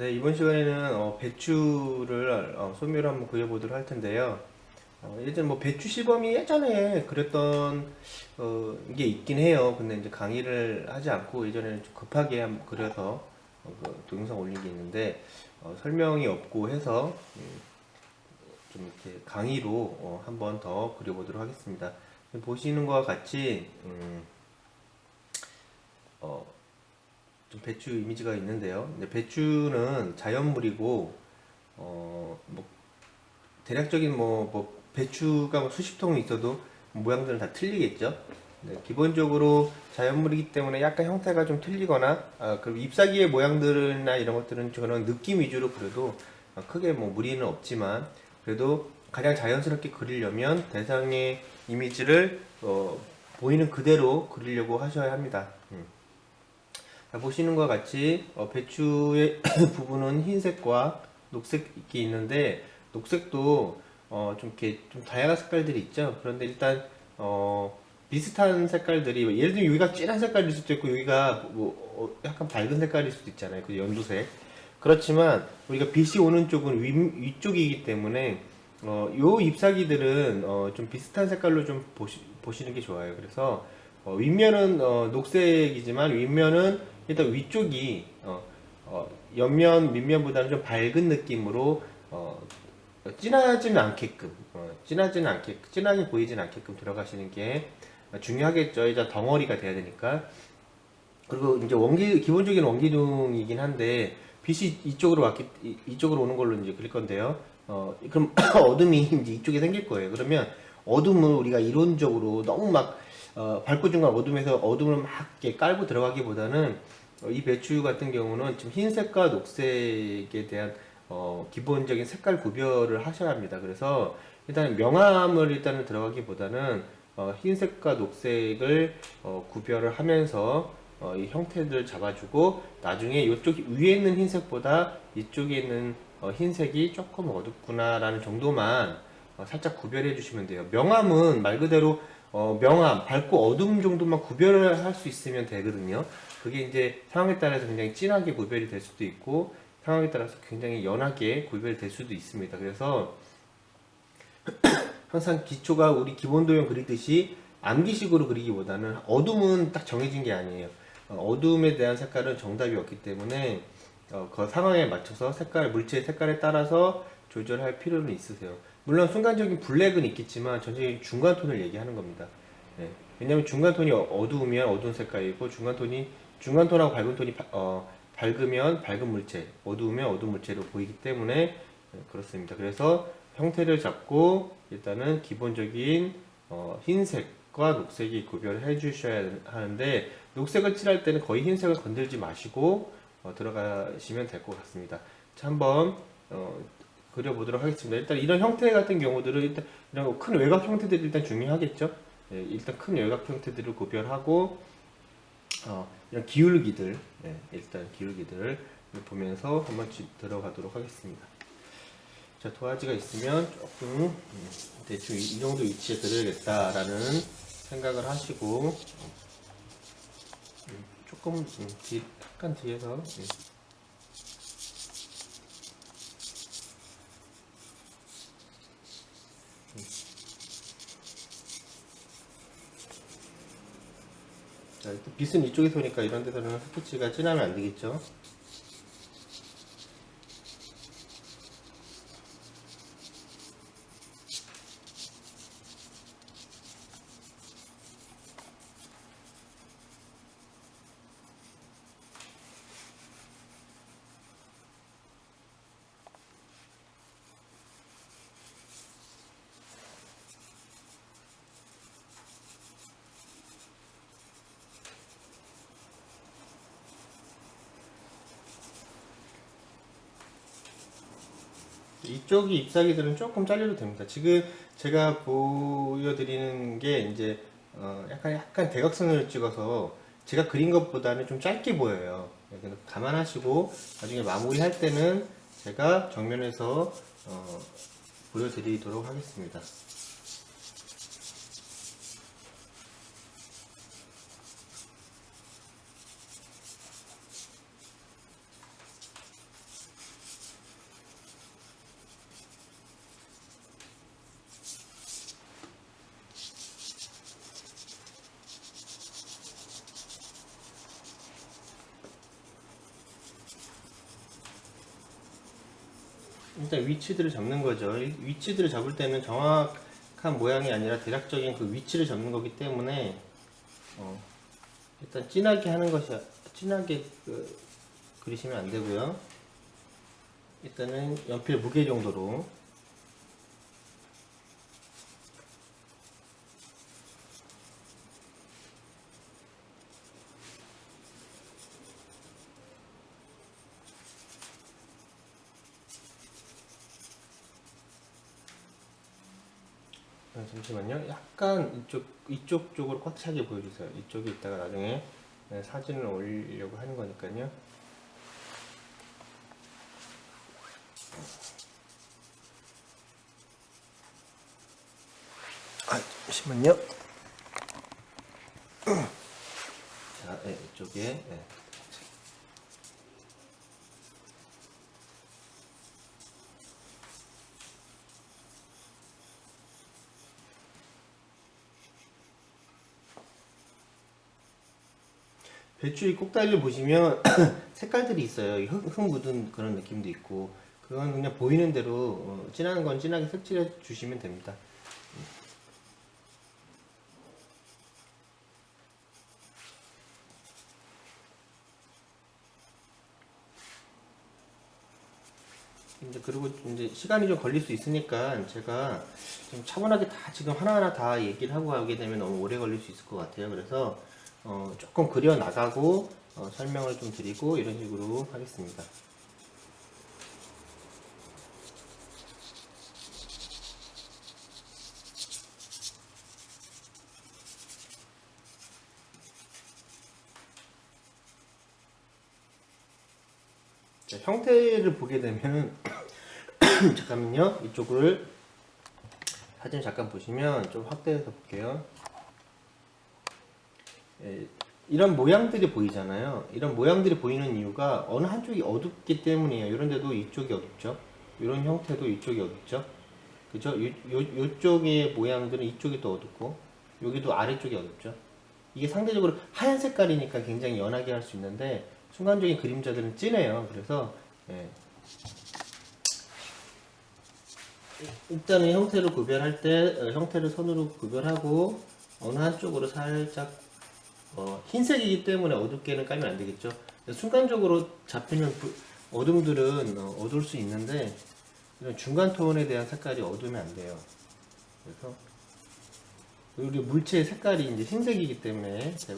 네, 이번 시간에는 배추를 소묘를 한번 그려보도록 할 텐데요. 예전 뭐 배추 시범이 예전에 그렸던 게 있긴 해요. 근데 이제 강의를 하지 않고 예전에는 좀 급하게 한번 그려서 그 동영상 올린 게 있는데 설명이 없고 해서 좀 이렇게 강의로 한번 더 그려보도록 하겠습니다. 보시는 것과 같이 어, 좀 배추 이미지가 있는데요. 근데 배추는 자연물이고 뭐 대략적인 배추가 뭐 수십 통 있어도 모양들은 다 틀리겠죠. 네, 기본적으로 자연물이기 때문에 약간 형태가 좀 틀리거나 그리고 잎사귀의 모양들이나 이런 것들은 저는 느낌 위주로 그려도 크게 뭐 무리는 없지만 그래도 가장 자연스럽게 그리려면 대상의 이미지를 보이는 그대로 그리려고 하셔야 합니다. 자, 보시는 것과 같이 배추의 부분은 흰색과 녹색이 있는데 녹색도 좀 이렇게 좀 다양한 색깔들이 있죠. 그런데 일단 비슷한 색깔들이 예를 들면 여기가 진한 색깔일 수도 있고 여기가 뭐 약간 밝은 색깔일 수도 있잖아요. 그 연두색. 그렇지만 우리가 빛이 오는 쪽은 위쪽이기 때문에 요 잎사귀들은 좀 비슷한 색깔로 좀 보시는 게 좋아요. 그래서 윗면은 녹색이지만 윗면은 일단 위쪽이 옆면 밑면보다는 좀 밝은 느낌으로 진하지는 않게끔 진하게 보이진 않게끔 들어가시는 게 중요하겠죠. 이제 덩어리가 돼야 되니까. 그리고 이제 기본적인 원기둥이긴 한데, 빛이 이쪽으로 오는 걸로 이제 그릴 건데요. 그럼 어둠이 이제 이쪽에 생길 거예요. 그러면 어둠을 우리가 이론적으로 너무 막, 밝고 중간 어둠에서 어둠을 막 이렇게 깔고 들어가기보다는, 이 배추 같은 경우는 지금 흰색과 녹색에 대한, 기본적인 색깔 구별을 하셔야 합니다. 그래서 일단 명암을 일단은 들어가기보다는, 흰색과 녹색을 구별을 하면서 이 형태들을 잡아주고 나중에 이쪽 위에 있는 흰색보다 이쪽에 있는 흰색이 조금 어둡구나라는 정도만 살짝 구별해 주시면 돼요. 명암은 말 그대로 명암, 밝고 어둠 정도만 구별을 할 수 있으면 되거든요. 그게 이제 상황에 따라서 굉장히 진하게 구별이 될 수도 있고 상황에 따라서 굉장히 연하게 구별이 될 수도 있습니다. 그래서 항상 기초가 우리 기본 도형 그리듯이 암기식으로 그리기보다는 어둠은 딱 정해진 게 아니에요. 어둠에 대한 색깔은 정답이 없기 때문에 그 상황에 맞춰서 물체의 색깔에 따라서 조절할 필요는 있으세요. 물론 순간적인 블랙은 있겠지만 전체적인 중간톤을 얘기하는 겁니다. 네. 왜냐면 중간톤이 어두우면 어두운 색깔이고 중간톤하고 밝은 톤이 밝으면 밝은 물체, 어두우면 어두운 물체로 보이기 때문에 그렇습니다. 그래서 형태를 잡고 일단은 기본적인 흰색과 녹색이 구별해 주셔야 하는데 녹색을 칠할 때는 거의 흰색을 건들지 마시고 들어가시면 될 것 같습니다. 자, 한번 그려보도록 하겠습니다. 일단 이런 형태 같은 경우들은 일단 이런 큰 외곽 형태들이 일단 중요하겠죠. 예, 일단 큰 외곽 형태들을 구별하고 이런 기울기들, 일단 기울기들을 보면서 한번 들어가도록 하겠습니다. 자, 도화지가 있으면 조금 대충 이 정도 위치에 그려야겠다라는 생각을 하시고 조금 약간 뒤에서 자, 빛은 이쪽에서 오니까 이런 데서는 스케치가 진하면 안 되겠죠. 이쪽이 잎사귀들은 조금 잘려도 됩니다. 지금 제가 보여드리는 게 이제 약간 대각선을 찍어서 제가 그린 것보다는 좀 짧게 보여요. 그래서 감안하시고 나중에 마무리할 때는 제가 정면에서 보여드리도록 하겠습니다. 일단 위치들을 잡는 거죠. 위치들을 잡을 때는 정확한 모양이 아니라 대략적인 그 위치를 잡는 거기 때문에 일단 진하게 하는 것이 진하게 그리시면 안 되고요. 일단은 연필 무게 정도로 잠시만요. 약간 이쪽 쪽으로 꽉 차게 보여주세요. 이쪽에 있다가 나중에 사진을 올리려고 하는 거니까요. 잠시만요. 자, 이쪽에. 배추 꼭다리를 보시면 색깔들이 있어요. 흙 묻은 그런 느낌도 있고, 그건 그냥 보이는 대로 진한 건 진하게 색칠해 주시면 됩니다. 이제 그리고 이제 시간이 좀 걸릴 수 있으니까 제가 좀 차분하게 다 지금 하나하나 다 얘기를 하고 가게 되면 너무 오래 걸릴 수 있을 것 같아요. 그래서 조금 그려 나가고 설명을 좀 드리고 이런 식으로 하겠습니다. 자, 형태를 보게 되면 잠깐만요. 이쪽을 사진 잠깐 보시면 좀 확대해서 볼게요. 이런 모양들이 보이잖아요. 이런 모양들이 보이는 이유가 어느 한쪽이 어둡기 때문이에요. 이런 데도 이쪽이 어둡죠. 이런 형태도 이쪽이 어둡죠. 그죠? 요쪽의 모양들은 이쪽이 더 어둡고 여기도 아래쪽이 어둡죠. 이게 상대적으로 하얀 색깔이니까 굉장히 연하게 할 수 있는데 순간적인 그림자들은 진해요. 그래서 일단은 형태를 구별할 때 형태를 선으로 구별하고 어느 한쪽으로 살짝 흰색이기 때문에 어둡게는 깔면 안 되겠죠. 순간적으로 잡히는 어둠들은 어두울 수 있는데 이런 중간 톤에 대한 색깔이 어두우면 안 돼요. 그래서 우리 물체의 색깔이 이제 흰색이기 때문에 자,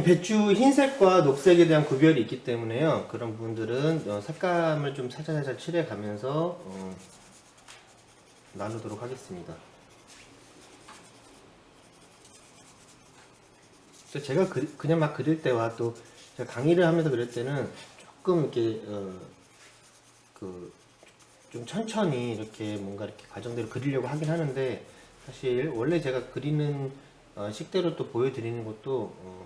배추 흰색과 녹색에 대한 구별이 있기 때문에요. 그런 분들은 색감을 좀 살짝살짝 칠해 가면서 나누도록 하겠습니다. 제가 그냥 막 그릴 때와 또 제가 강의를 하면서 그릴 때는 조금 이렇게 좀 천천히 이렇게 뭔가 이렇게 과정대로 그리려고 하긴 하는데 사실 원래 제가 그리는 식대로 또 보여드리는 것도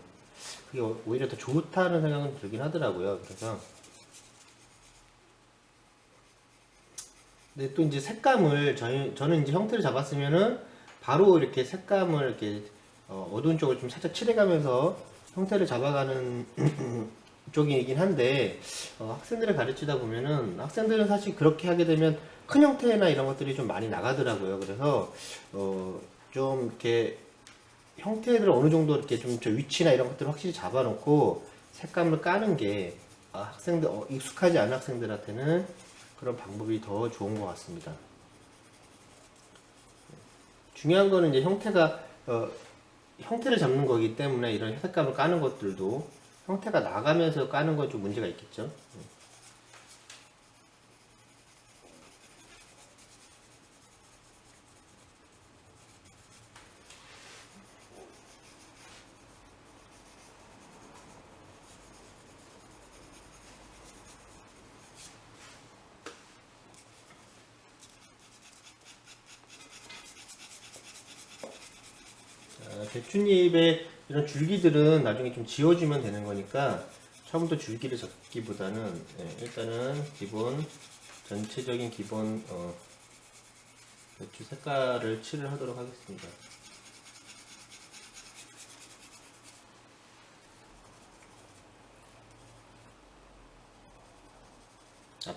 그게 오히려 더 좋다는 생각은 들긴 하더라고요. 그래서 근데 또 이제 색감을 저는 이제 형태를 잡았으면은 바로 이렇게 색감을 이렇게 어두운 쪽을 좀 살짝 칠해가면서 형태를 잡아가는 쪽이긴 한데 학생들을 가르치다 보면은 학생들은 사실 그렇게 하게 되면 큰 형태나 이런 것들이 좀 많이 나가더라고요. 그래서 좀 이렇게 형태를 어느 정도 이렇게 좀 저 위치나 이런 것들을 확실히 잡아놓고 색감을 까는 게 학생들 익숙하지 않은 학생들한테는 그런 방법이 더 좋은 것 같습니다. 중요한 거는 이제 형태를 잡는 거기 때문에 이런 색감을 까는 것들도 형태가 나가면서 까는 건 좀 문제가 있겠죠. 배춧잎의 이런 줄기들은 나중에 좀 지워주면 되는 거니까 처음부터 줄기를 잡기보다는 일단은 전체적인 기본 배추 색깔을 칠을 하도록 하겠습니다.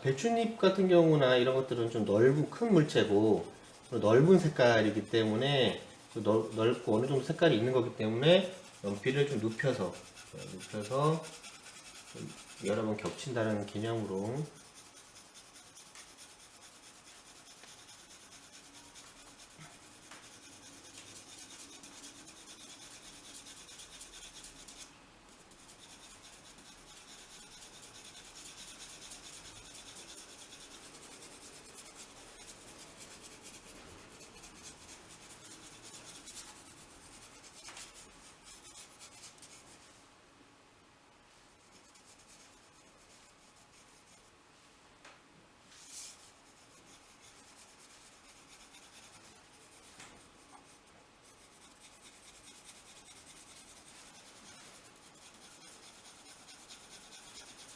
배춧잎 같은 경우나 이런 것들은 좀 큰 물체고 넓은 색깔이기 때문에 넓고 어느 정도 색깔이 있는 거기 때문에 연필을 좀 눕혀서 여러 번 겹친다는 개념으로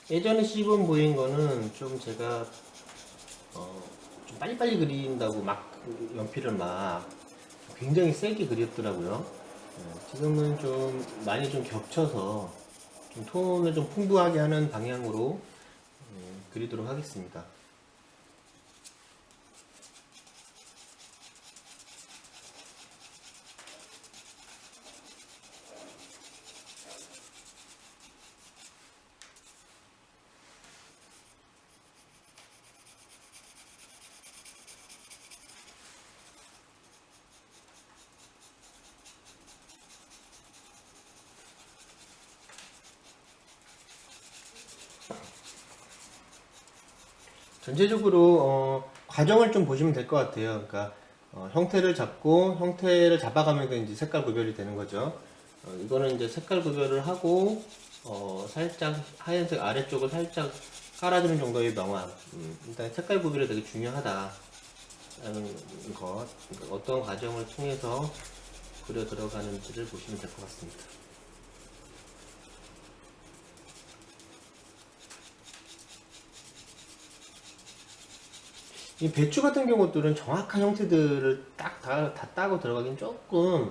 예전에 시범 보인 거는 좀 제가 좀 빨리빨리 그린다고 막 연필을 막 굉장히 세게 그렸더라고요. 지금은 좀 많이 좀 겹쳐서 좀 톤을 좀 풍부하게 하는 방향으로 그리도록 하겠습니다. 전체적으로 과정을 좀 보시면 될 것 같아요. 그러니까 형태를 잡고 형태를 잡아가면서 이제 색깔 구별이 되는 거죠. 이거는 이제 색깔 구별을 하고 살짝 하얀색 아래쪽을 살짝 깔아주는 정도의 명암. 일단 색깔 구별이 되게 중요하다는 것. 그러니까 어떤 과정을 통해서 그려 들어가는지를 보시면 될 것 같습니다. 이 배추 같은 경우들은 정확한 형태들을 다 따고 들어가긴 조금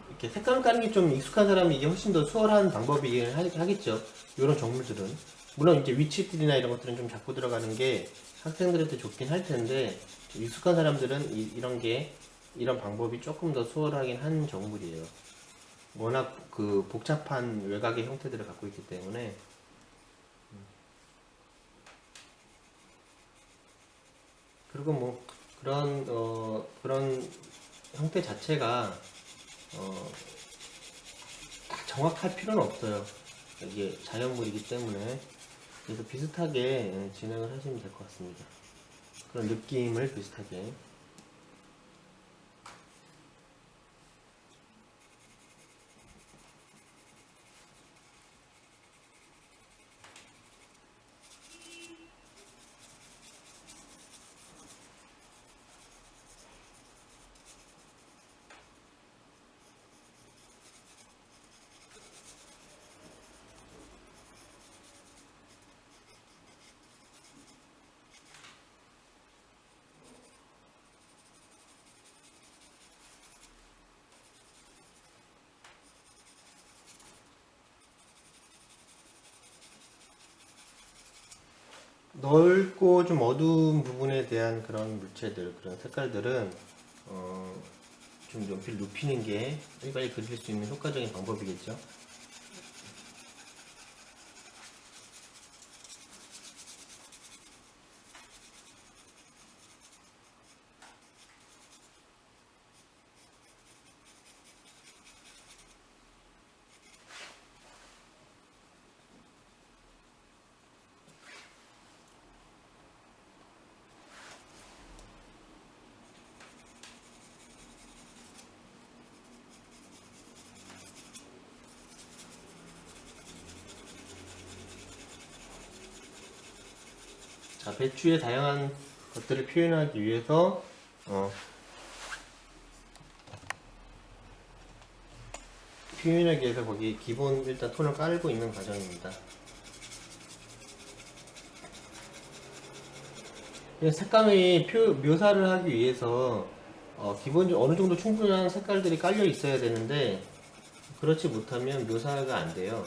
이렇게 색감을 까는 게 좀 익숙한 사람이 이게 훨씬 더 수월한 방법이긴 하겠죠. 이런 정물들은 물론 이제 위치들이나 이런 것들은 좀 잡고 들어가는 게 학생들한테 좋긴 할 텐데 익숙한 사람들은 이런 방법이 조금 더 수월하긴 한 정물이에요. 워낙 그 복잡한 외곽의 형태들을 갖고 있기 때문에. 그리고 뭐 그런 형태 자체가 어, 다 정확할 필요는 없어요. 이게 자연물이기 때문에. 그래서 비슷하게 진행을 하시면 될 것 같습니다. 그런 느낌을 비슷하게. 넓고 좀 어두운 부분에 대한 그런 물체들, 그런 색깔들은 어, 좀 연필 눕히는 게 빨리빨리 그릴 수 있는 효과적인 방법이겠죠. 자, 배추의 다양한 것들을 표현하기 위해서 표현하기 위해서 거기 기본 일단 톤을 깔고 있는 과정입니다. 색감의 묘사를 하기 위해서 기본적으로 어느 정도 충분한 색깔들이 깔려 있어야 되는데 그렇지 못하면 묘사가 안 돼요.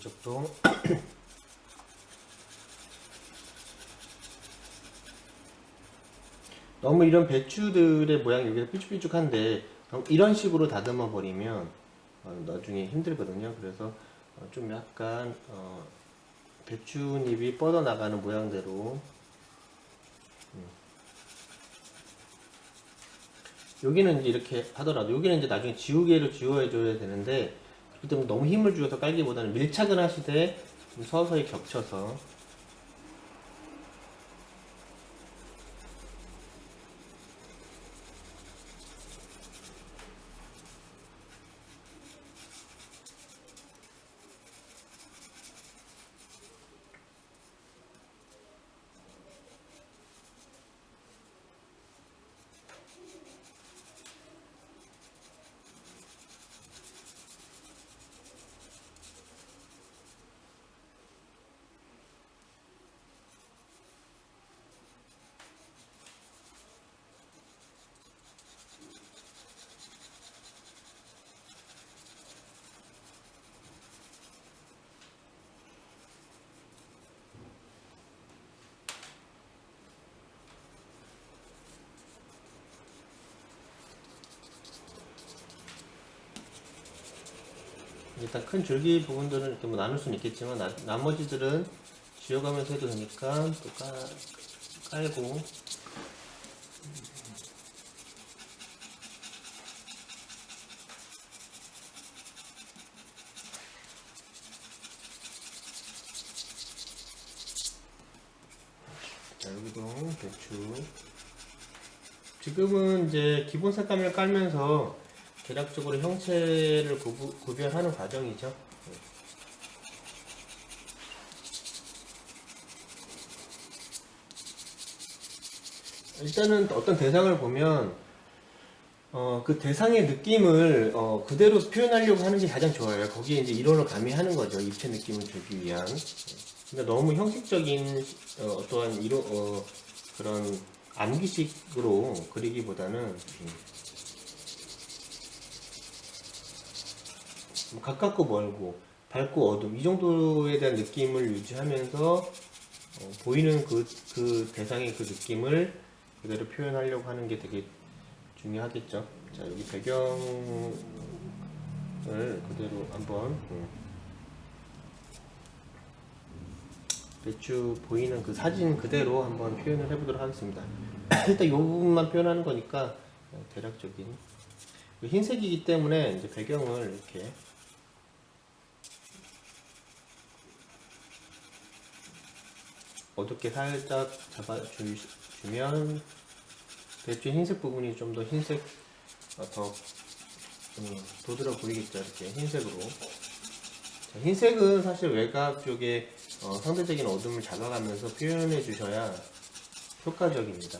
이쪽도 너무 이런 배추들의 모양이 여기가 삐죽삐죽한데 이런 식으로 다듬어 버리면 나중에 힘들거든요. 그래서 좀 약간 배추잎이 뻗어나가는 모양대로 여기는 이제 이렇게 하더라도 여기는 이제 나중에 지우개로 지워야 줘야 되는데 그렇기 때문에 너무 힘을 주어서 깔기보다는 밀착은 하시되 좀 서서히 겹쳐서 일단 큰 줄기 부분들은 이렇게 뭐 나눌 수는 있겠지만 나머지들은 지워가면서 해도 되니까 또 깔고 자 여기도 배추 지금은 이제 기본 색감을 깔면서 대략적으로 형체를 구별하는 과정이죠. 일단은 어떤 대상을 보면 그 대상의 느낌을 그대로 표현하려고 하는 게 가장 좋아요. 거기에 이제 이론을 가미하는 거죠. 입체 느낌을 주기 위한. 그러니까 너무 형식적인 어떠한 그런 암기식으로 그리기보다는 가깝고 멀고 밝고 어둠 이 정도에 대한 느낌을 유지하면서 보이는 그 대상의 그 느낌을 그대로 표현하려고 하는 게 되게 중요하겠죠. 자 여기 배경을 그대로 한번 배추 보이는 그 사진 그대로 한번 표현을 해보도록 하겠습니다. 일단 이 부분만 표현하는 거니까 대략적인 흰색이기 때문에 이제 배경을 이렇게 어둡게 살짝 잡아주면 배추 흰색 부분이 좀 더 흰색 더 도드라 보이겠죠. 이렇게 흰색으로. 자, 흰색은 사실 외곽 쪽에 상대적인 어둠을 잡아가면서 표현해 주셔야 효과적입니다.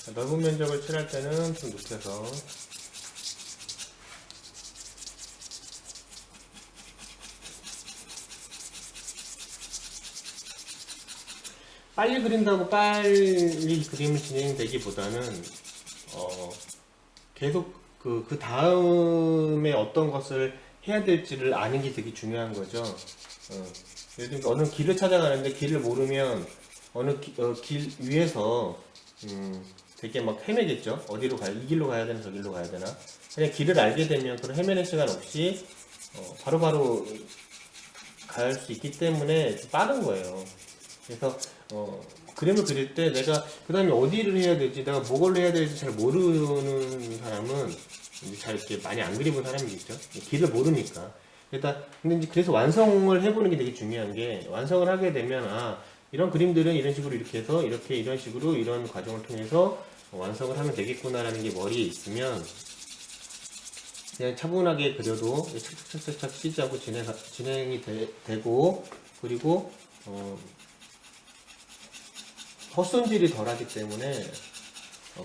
자, 넓은 면적을 칠할 때는 좀 눕혀서 빨리 그린다고 빨리 그림을 진행되기보다는 계속 그 다음에 어떤 것을 해야 될지를 아는 게 되게 중요한 거죠. 예를 들면 어느 길을 찾아가는데 길을 모르면 어느 길 위에서 되게 막 헤매겠죠. 어디로 가야, 이 길로 가야 되나 저 길로 가야 되나. 그냥 길을 알게 되면 그런 헤매는 시간 없이 바로바로 갈 수 있기 때문에 빠른 거예요. 그래서 그림을 그릴 때 내가 그 다음에 어디를 해야 될지, 내가 뭐를 해야 될지 잘 모르는 사람은 잘 이렇게 많이 안 그려본 사람이겠죠. 길을 모르니까. 일단 근데 이제 그래서 완성을 해보는 게 되게 중요한 게, 완성을 하게 되면 이런 그림들은 이런 식으로 이렇게 해서 이렇게 이런 식으로 이런 과정을 통해서 완성을 하면 되겠구나라는 게 머리에 있으면 그냥 차분하게 그려도 착착착착 시즈하고 진행이 되고, 그리고 헛손질이 덜하기 때문에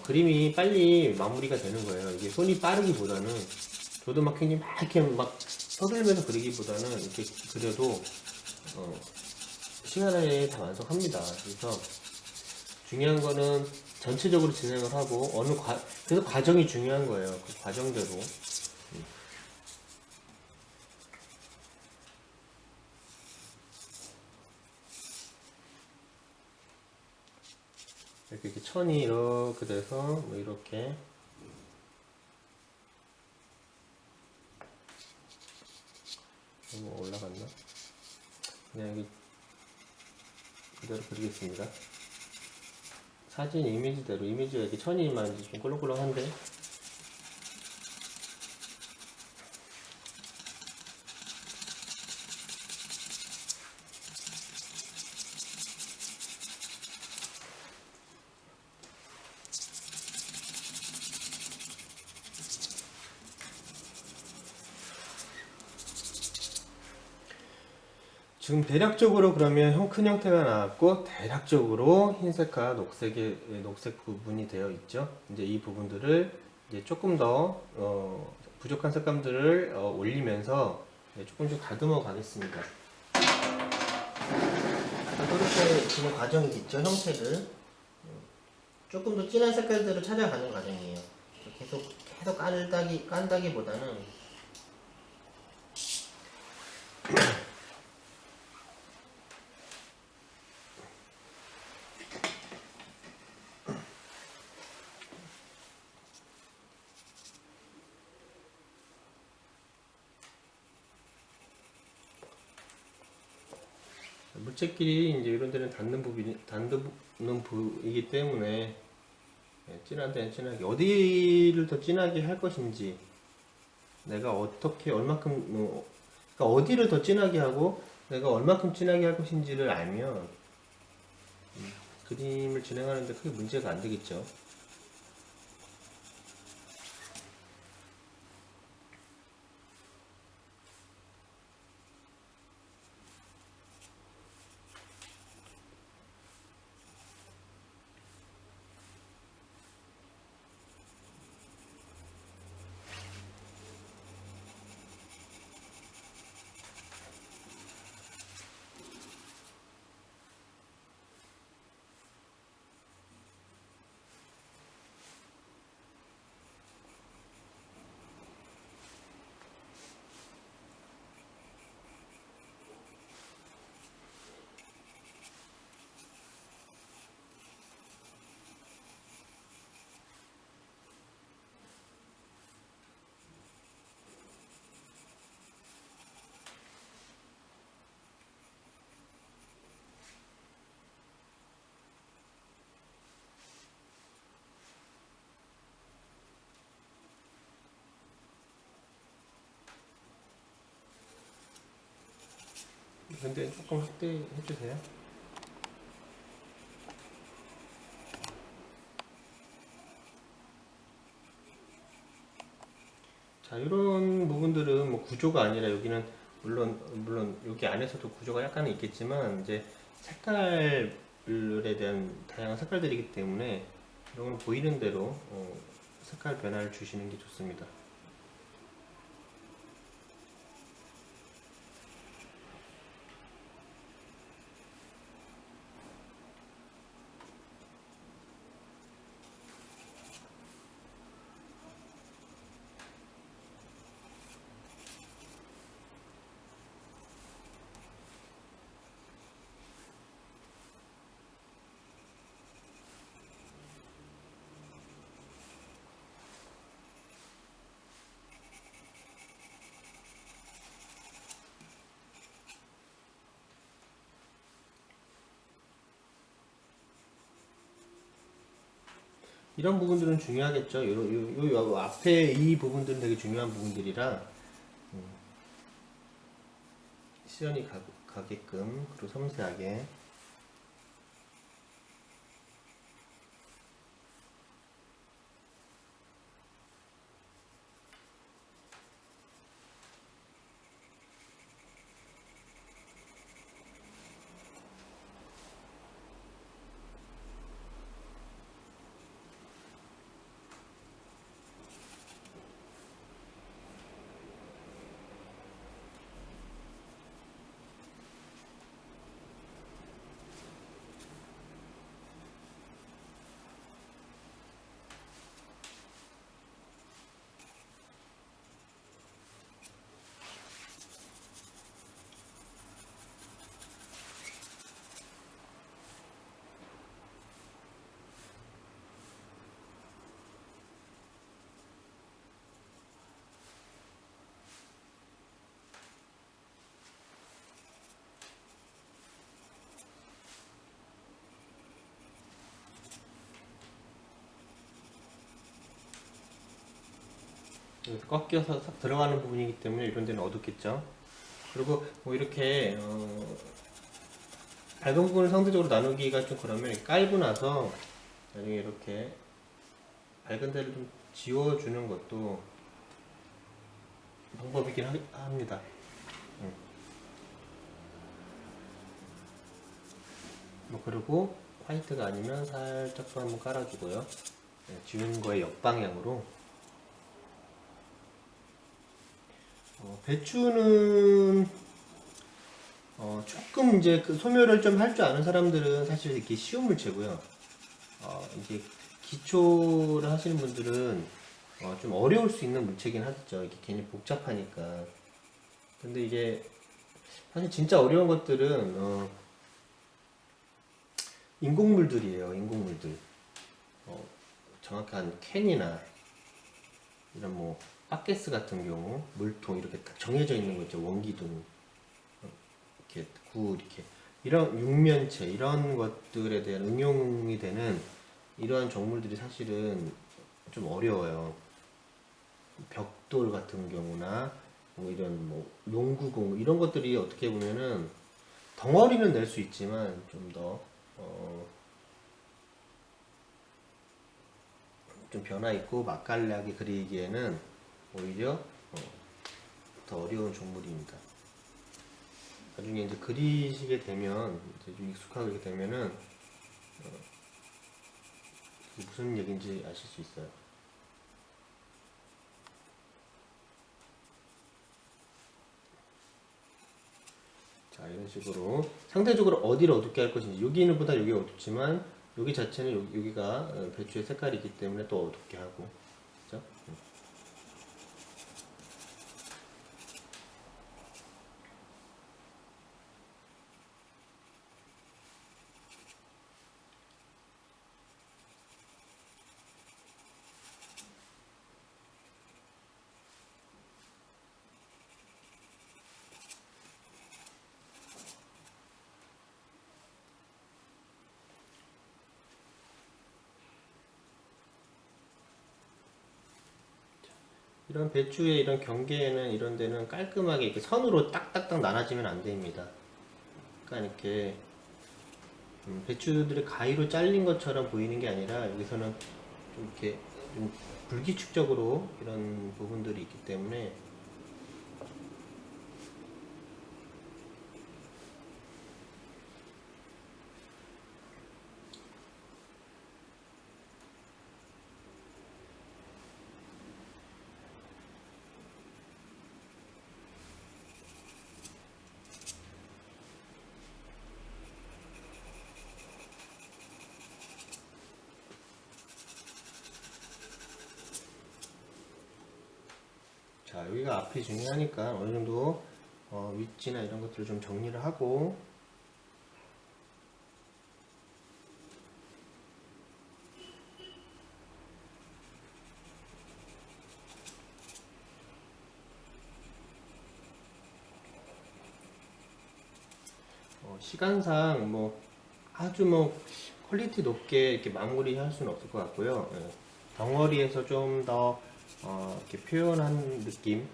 그림이 빨리 마무리가 되는 거예요. 이게 손이 빠르기보다는, 저도 막 굉장히 막 이렇게 막 서둘면서 그리기보다는 이렇게 그려도 시간 안에 다 완성합니다. 그래서 중요한 거는 전체적으로 진행을 하고 그래서 과정이 중요한 거예요. 그 과정대로. 이렇게 천이 이렇게 돼서 뭐 이렇게 너무 올라갔나? 그냥 여기 그대로 그리겠습니다. 사진 이미지대로, 이미지가 이렇게 천이만 좀 꿀렁꿀렁한데, 지금 대략적으로 그러면 큰 형태가 나왔고, 대략적으로 흰색과 녹색 부분이 되어 있죠. 이제 이 부분들을 이제 조금 더 부족한 색감들을 올리면서 조금씩 다듬어 가겠습니다. 이렇게 지금 과정이 있죠. 형태를 조금 더 진한 색깔들을 찾아가는 과정이에요. 계속 깐다기보다는 물체끼리 이제 이런 데는 닿는 부위이기 때문에 진한 데는 진하게, 어디를 더 진하게 할 것인지, 내가 어떻게 얼마큼 그러니까 어디를 더 진하게 하고 내가 얼마큼 진하게 할 것인지를 알면 그림을 진행하는데 크게 문제가 안 되겠죠. 근데 조금 확대해 주세요. 자, 이런 부분들은 뭐 구조가 아니라 여기는 물론 여기 안에서도 구조가 약간은 있겠지만 이제 색깔에 대한 다양한 색깔들이기 때문에 이런 건 보이는 대로 색깔 변화를 주시는 게 좋습니다. 이런 부분들은 중요하겠죠. 요 앞에 이 부분들은 되게 중요한 부분들이라 시선이 가게끔 그리고 섬세하게. 여기서 꺾여서 싹 들어가는 부분이기 때문에 이런 데는 어둡겠죠. 그리고 뭐 이렇게 밝은 부분을 상대적으로 나누기가 좀 그러면 깔고 나서 나중에 이렇게 밝은 데를 좀 지워주는 것도 방법이긴 합니다. 뭐 그리고 화이트가 아니면 살짝 또 한번 깔아주고요. 네, 지우는 거의 역방향으로. 배추는 조금 이제 그 소멸을 좀 할 줄 아는 사람들은 사실 이렇게 쉬운 물체고요. 이제 기초를 하시는 분들은 좀 어려울 수 있는 물체긴 하겠죠. 이게 괜히 복잡하니까. 근데 이게 사실 진짜 어려운 것들은 인공물들이에요. 인공물들. 정확한 캔이나 이런 뭐 바게스 같은 경우 물통 이렇게 딱 정해져 있는 거 있죠. 원기둥 이렇게 이렇게 이런 육면체 이런 것들에 대한 응용이 되는 이러한 정물들이 사실은 좀 어려워요. 벽돌 같은 경우나 뭐 이런 뭐 농구공 이런 것들이 어떻게 보면은 덩어리는 낼 수 있지만 좀 더 좀 변화 있고 맛깔나게 그리기에는 오히려 더 어려운 종물입니다. 나중에 이제 그리시게 되면 이제 좀 익숙하게 되면은 무슨 얘기인지 아실 수 있어요. 자, 이런 식으로 상대적으로 어디를 어둡게 할 것인지 여기는 보다 여기가 어둡지만 여기 자체는 여기가 배추의 색깔이기 때문에 또 어둡게 하고 그죠? 이런 배추의 이런 경계에는 이런 데는 깔끔하게 이렇게 선으로 딱딱딱 나눠지면 안 됩니다. 약간 이렇게 배추들이 가위로 잘린 것처럼 보이는 게 아니라 여기서는 좀 이렇게 좀 불규칙적으로 이런 부분들이 있기 때문에 자, 여기가 앞이 중요하니까 어느 정도 위치나 이런 것들을 좀 정리를 하고 시간상 뭐 아주 뭐 퀄리티 높게 이렇게 마무리 할 수는 없을 것 같고요. 예. 덩어리에서 좀 더 이렇게 표현한 느낌.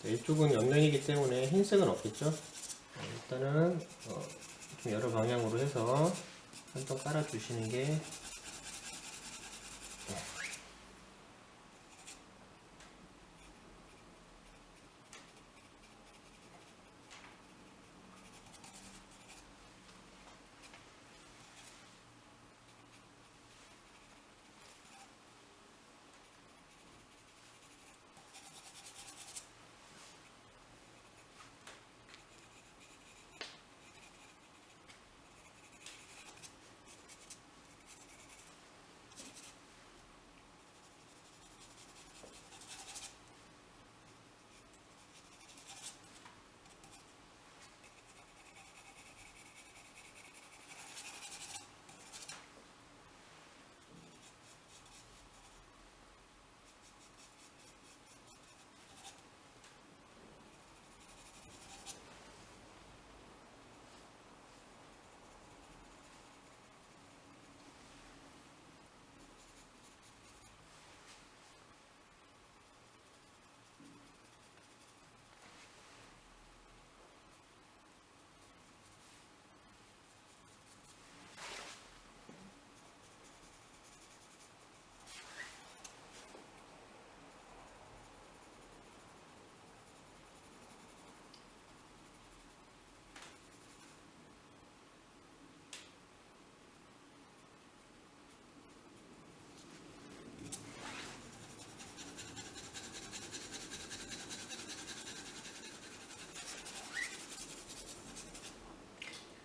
자, 이쪽은 옆면이기 때문에 흰색은 없겠죠. 일단은 좀 여러 방향으로 해서 한 번 깔아 주시는 게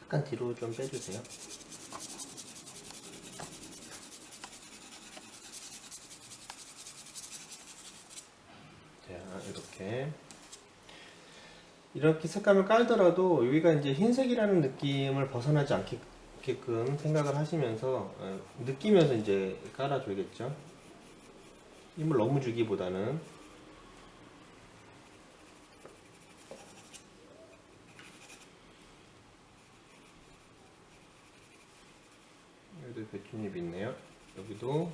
약간 뒤로 좀 빼주세요. 자, 이렇게 색감을 깔더라도 여기가 이제 흰색이라는 느낌을 벗어나지 않게끔 생각을 하시면서 느끼면서 이제 깔아줘야겠죠. 힘을 너무 주기보다는. 여기도 배춧잎 있네요. 여기도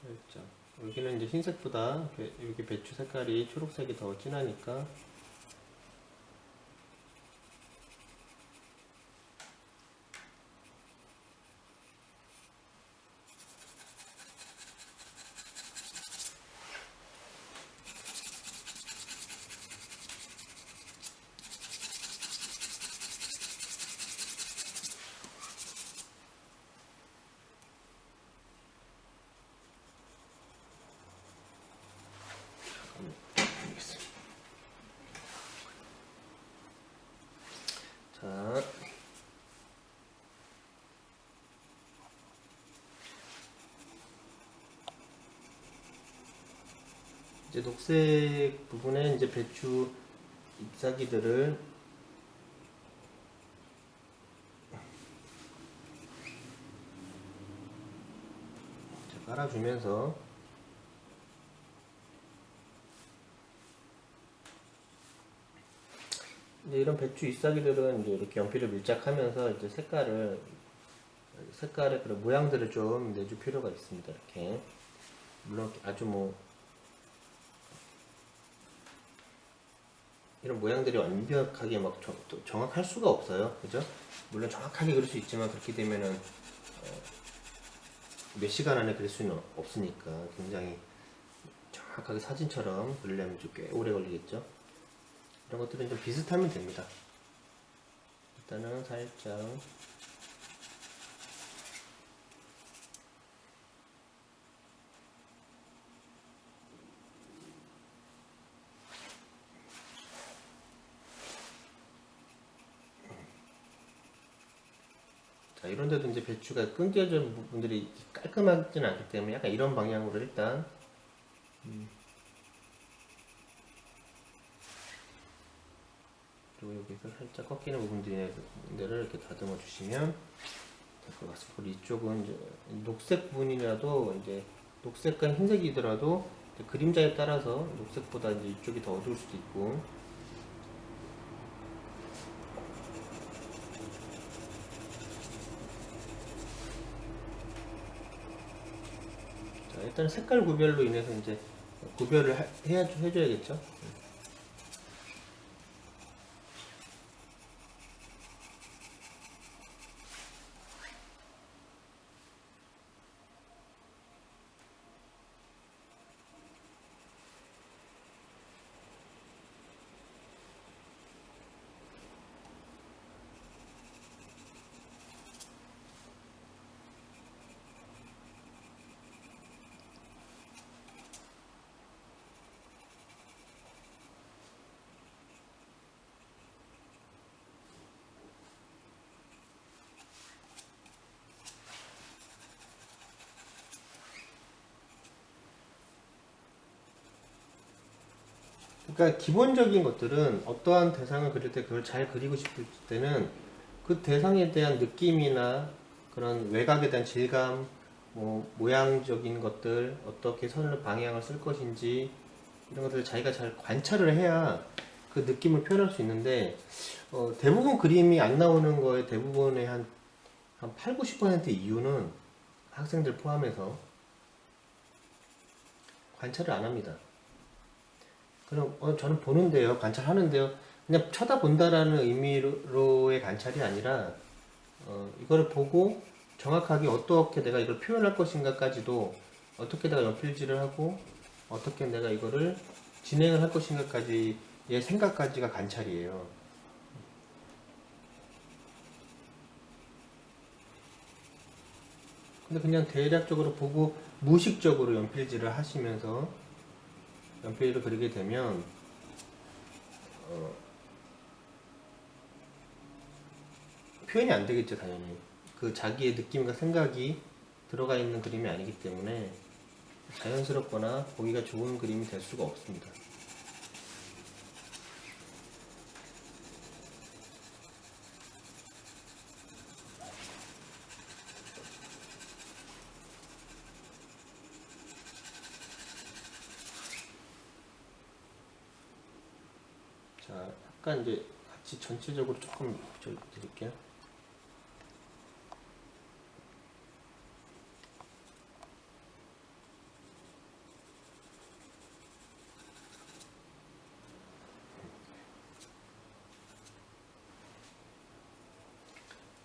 살짝. 여기는 이제 흰색보다 여기 배추 색깔이 초록색이 더 진하니까 자, 이제 녹색 부분에 이제 배추 잎사귀들을 깔아주면서 이제 이런 배추 잎사귀들은 이제 이렇게 연필을 밀착하면서 이제 색깔의 그런 모양들을 좀 내줄 필요가 있습니다. 이렇게 물론 아주 뭐 이런 모양들이 완벽하게 막 정확할 수가 없어요. 그죠? 물론 정확하게 그릴 수 있지만 그렇게 되면은 몇 시간 안에 그릴 수는 없으니까 굉장히 정확하게 사진처럼 그리려면 좀 꽤 오래 걸리겠죠. 이런 것들은 좀 비슷하면 됩니다. 일단은 살짝 자, 이런 데도 이제 배추가 끊겨진 부분들이 깔끔하지는 않기 때문에 약간 이런 방향으로 일단 그리고 여기서 살짝 꺾이는 부분들을 이렇게 다듬어 주시면 될 것 같습니다. 그리고 이쪽은 이제 녹색 부분이라도 이제 녹색과 흰색이더라도 그림자에 따라서 녹색보다 이제 이쪽이 더 어두울 수도 있고 자, 일단 색깔 구별로 인해서 이제 구별을 해줘야겠죠. 그러니까 기본적인 것들은 어떠한 대상을 그릴 때 그걸 잘 그리고 싶을 때는 그 대상에 대한 느낌이나 그런 외곽에 대한 질감, 뭐 모양적인 것들, 어떻게 선을 방향을 쓸 것인지 이런 것들을 자기가 잘 관찰을 해야 그 느낌을 표현할 수 있는데 대부분 그림이 안 나오는 거에 대부분의 한 8, 90% 이유는 학생들 포함해서 관찰을 안 합니다. 그럼 저는 보는데요, 관찰하는데요. 그냥 쳐다본다라는 의미로의 관찰이 아니라 이거를 보고 정확하게 어떻게 내가 이걸 표현할 것인가까지도 어떻게 내가 연필질을 하고 어떻게 내가 이거를 진행을 할 것인가까지의 생각까지가 관찰이에요. 근데 그냥 대략적으로 보고 무의식적으로 연필질을 하시면서 연필을 그리게 되면 표현이 안 되겠죠, 당연히. 그 자기의 느낌과 생각이 들어가 있는 그림이 아니기 때문에 자연스럽거나 보기가 좋은 그림이 될 수가 없습니다. 자, 약간 이제 같이 전체적으로 조금 드릴게요.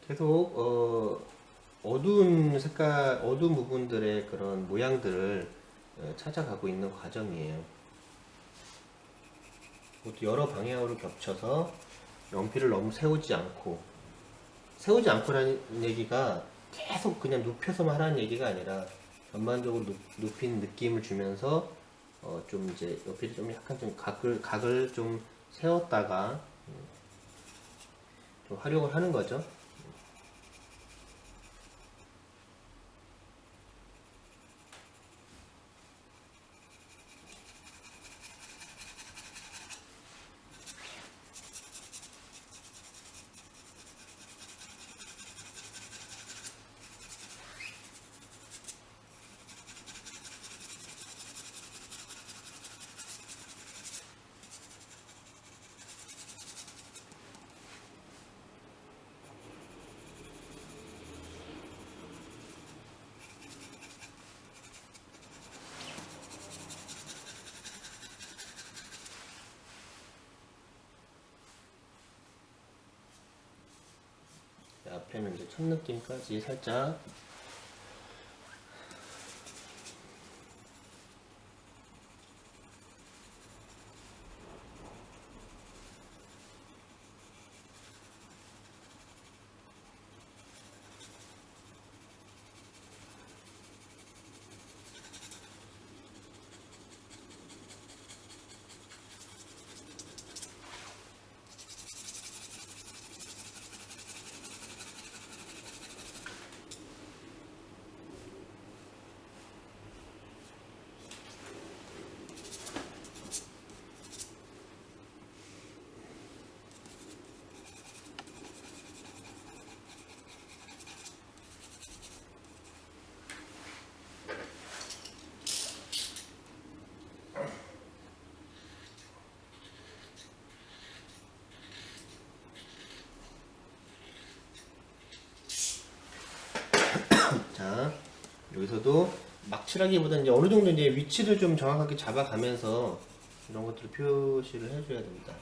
계속 어두운 색깔, 어두운 부분들의 그런 모양들을 찾아가고 있는 과정이에요. 그것도 여러 방향으로 겹쳐서 연필을 너무 세우지 않고라는 얘기가 계속 그냥 눕혀서만 하라는 얘기가 아니라 전반적으로 눕힌 느낌을 주면서 좀 이제 연필이 좀 약간 좀 각을 좀 세웠다가 좀 활용을 하는 거죠. 앞에는 이제 첫 느낌까지 살짝. 자, 여기서도 막 칠하기보다는 이제 어느 정도 이제 위치를 좀 정확하게 잡아가면서 이런 것들을 표시를 해줘야 됩니다.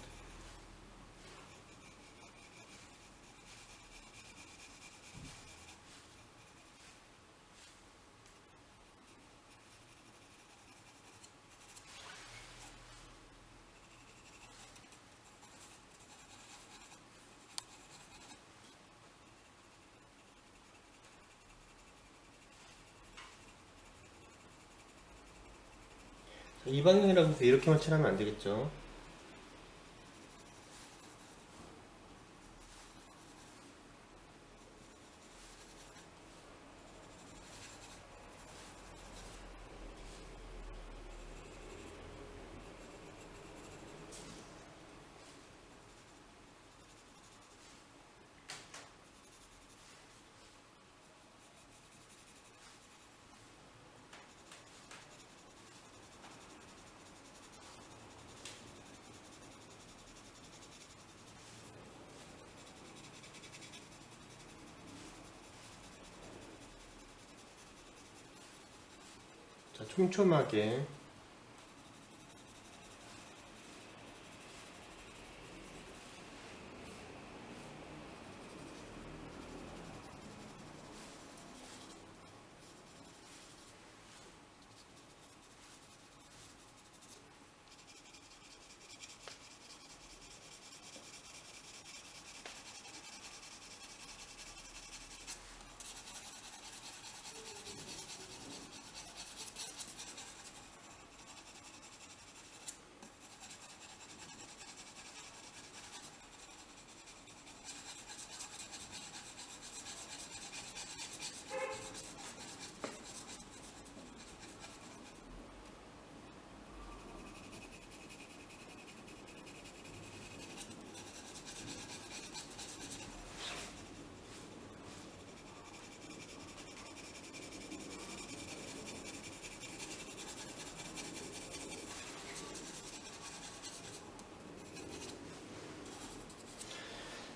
이 방향이라고 해서 이렇게만 칠하면 안 되겠죠. 자, 촘촘하게.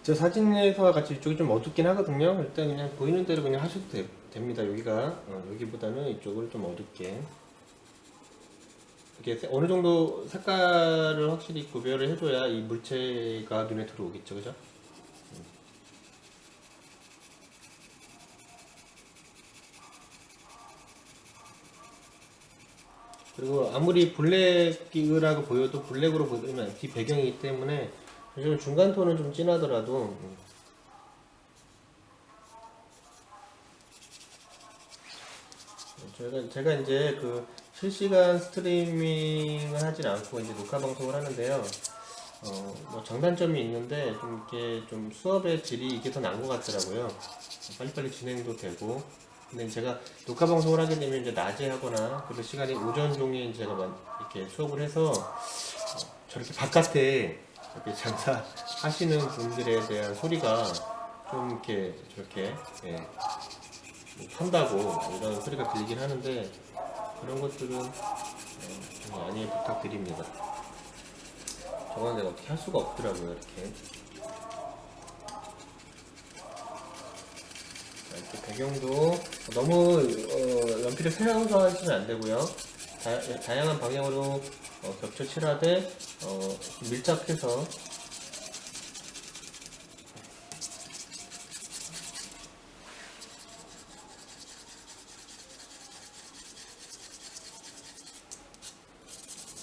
저 사진에서와 같이 이쪽이 좀 어둡긴 하거든요. 일단 그냥 보이는 대로 그냥 하셔도 됩니다. 여기가 여기보다는 이쪽을 좀 어둡게 이렇게 어느 정도 색깔을 확실히 구별을 해줘야 이 물체가 눈에 들어오겠죠, 그죠? 그리고 아무리 블랙이라고 보여도 블랙으로 보이면 뒤 배경이기 때문에 요즘 중간 톤은 좀 진하더라도 제가 이제 그 실시간 스트리밍을 하진 않고 이제 녹화 방송을 하는데요. 뭐 장단점이 있는데 좀 이렇게 좀 수업의 질이 이게 더 나은 것 같더라고요. 빨리빨리 진행도 되고. 근데 제가 녹화 방송을 하게 되면 이제 낮에 하거나 그 시간이 오전 종일 제가 이렇게 수업을 해서 저렇게 바깥에 이렇게 장사하시는 분들에 대한 소리가 좀 이렇게 저렇게 판다고 이런 소리가 들리긴 하는데 그런 것들은 좀 양해 부탁드립니다. 저건 내가 어떻게 할 수가 없더라고요. 이렇게 이렇게 배경도 너무 연필을 세워서 하시면 안 되고요. 다양한 방향으로 겹쳐 칠하되 밀착해서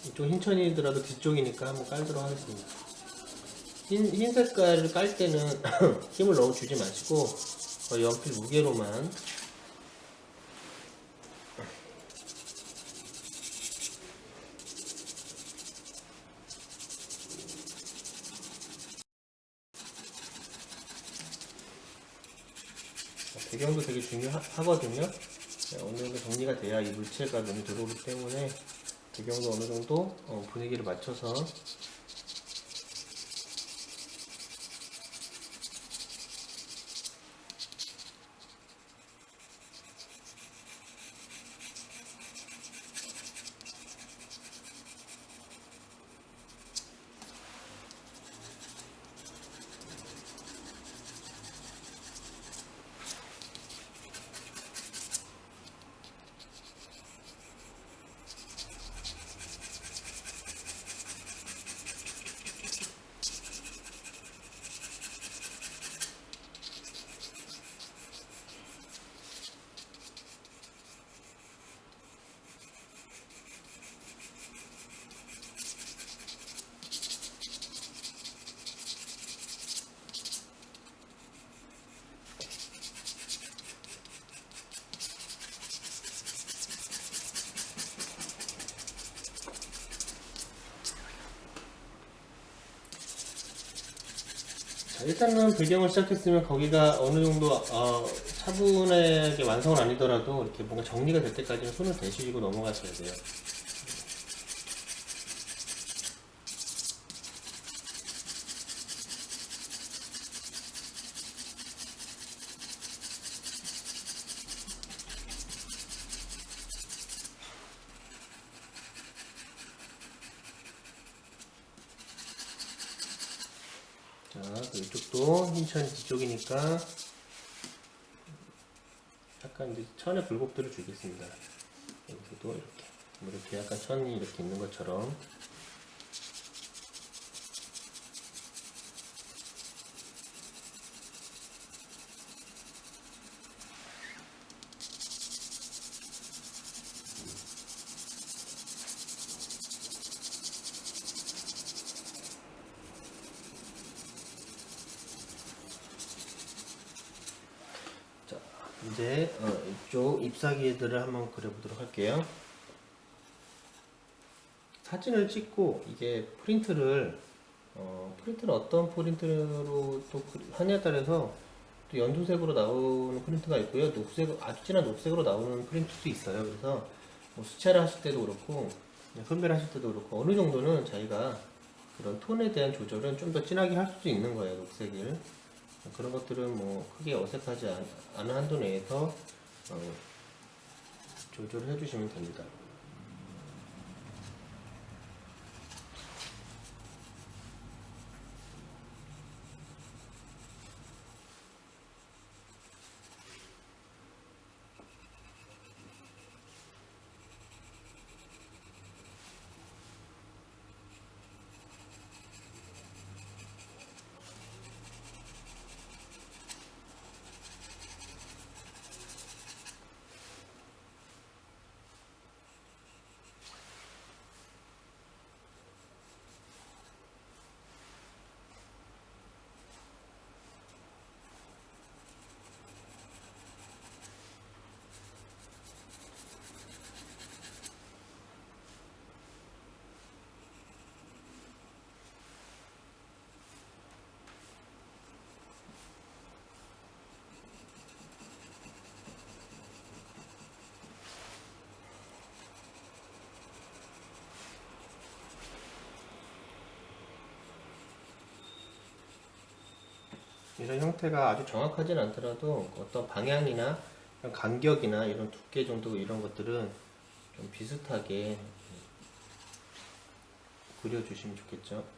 이쪽 흰 천이더라도 뒤쪽이니까 한번 깔도록 하겠습니다. 흰 색깔을 깔 때는 힘을 너무 주지 마시고 연필 무게로만. 배경도 되게 중요하거든요. 어느 정도 정리가 돼야 이 물체가 눈에 들어오기 때문에 배경도 어느 정도 분위기를 맞춰서. 자, 일단은 배경을 시작했으면 거기가 어느 정도 차분하게 완성은 아니더라도 이렇게 뭔가 정리가 될 때까지는 손을 대시고 넘어가셔야 돼요. 자, 이쪽도 흰천이 뒤쪽이니까 약간 이제 천의 굴곡들을 주겠습니다. 여기서도 이렇게 약간 천이 이렇게 있는 것처럼. 이제 이쪽 잎사귀들을 한번 그려보도록 할게요. 사진을 찍고 이게 프린트를 어떤 프린트로 또 하냐에 따라서 또 연두색으로 나오는 프린트가 있고요. 아주 진한 녹색으로 나오는 프린트도 있어요. 그래서 뭐 수채를 하실 때도 그렇고 선별을 하실 때도 그렇고 어느 정도는 자기가 그런 톤에 대한 조절은 좀 더 진하게 할 수도 있는 거예요. 녹색을. 그런 것들은 뭐 크게 어색하지 않은 한도 내에서 조절을 해주시면 됩니다. 이런 형태가 아주 정확하진 않더라도 어떤 방향이나 간격이나 이런 두께 정도 이런 것들은 좀 비슷하게 그려주시면 좋겠죠.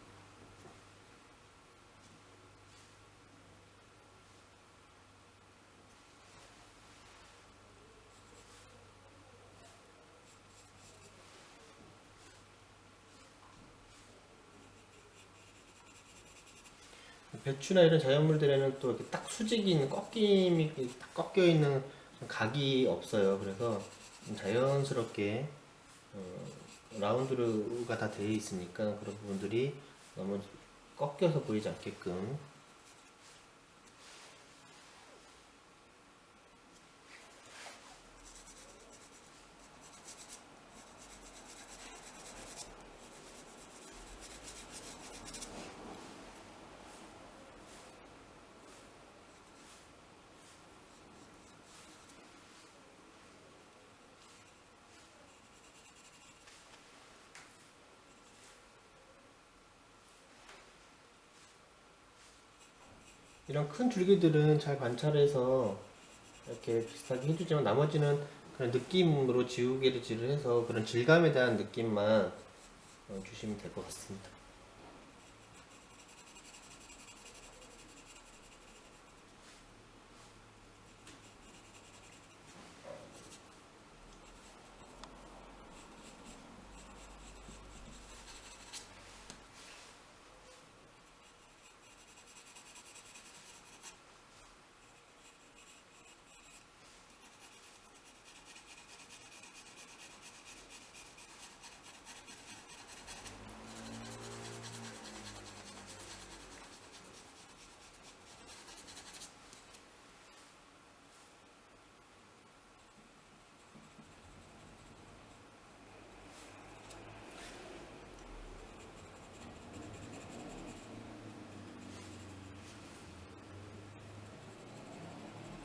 배추나 이런 자연물들에는 또 이렇게 딱 수직이 있는 꺾임이 딱 꺾여 있는 각이 없어요. 그래서 좀 자연스럽게 라운드가 다 되어 있으니까 그런 부분들이 너무 꺾여서 보이지 않게끔. 이런 큰 줄기들은 잘 관찰해서 이렇게 비슷하게 해주지만 나머지는 그런 느낌으로 지우개질을 해서 그런 질감에 대한 느낌만 주시면 될 것 같습니다.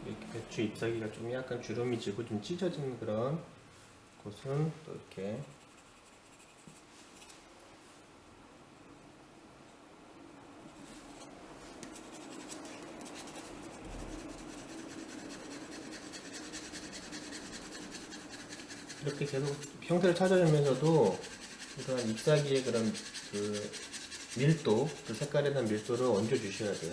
이렇게 배추 잎사귀가 좀 약간 주름이 지고 좀 찢어진 그런 곳은 또 이렇게 이렇게 계속 형태를 찾아주면서도 이러한 잎사귀의 그런 그 밀도, 그 색깔에 대한 밀도를 얹어 주셔야 돼요.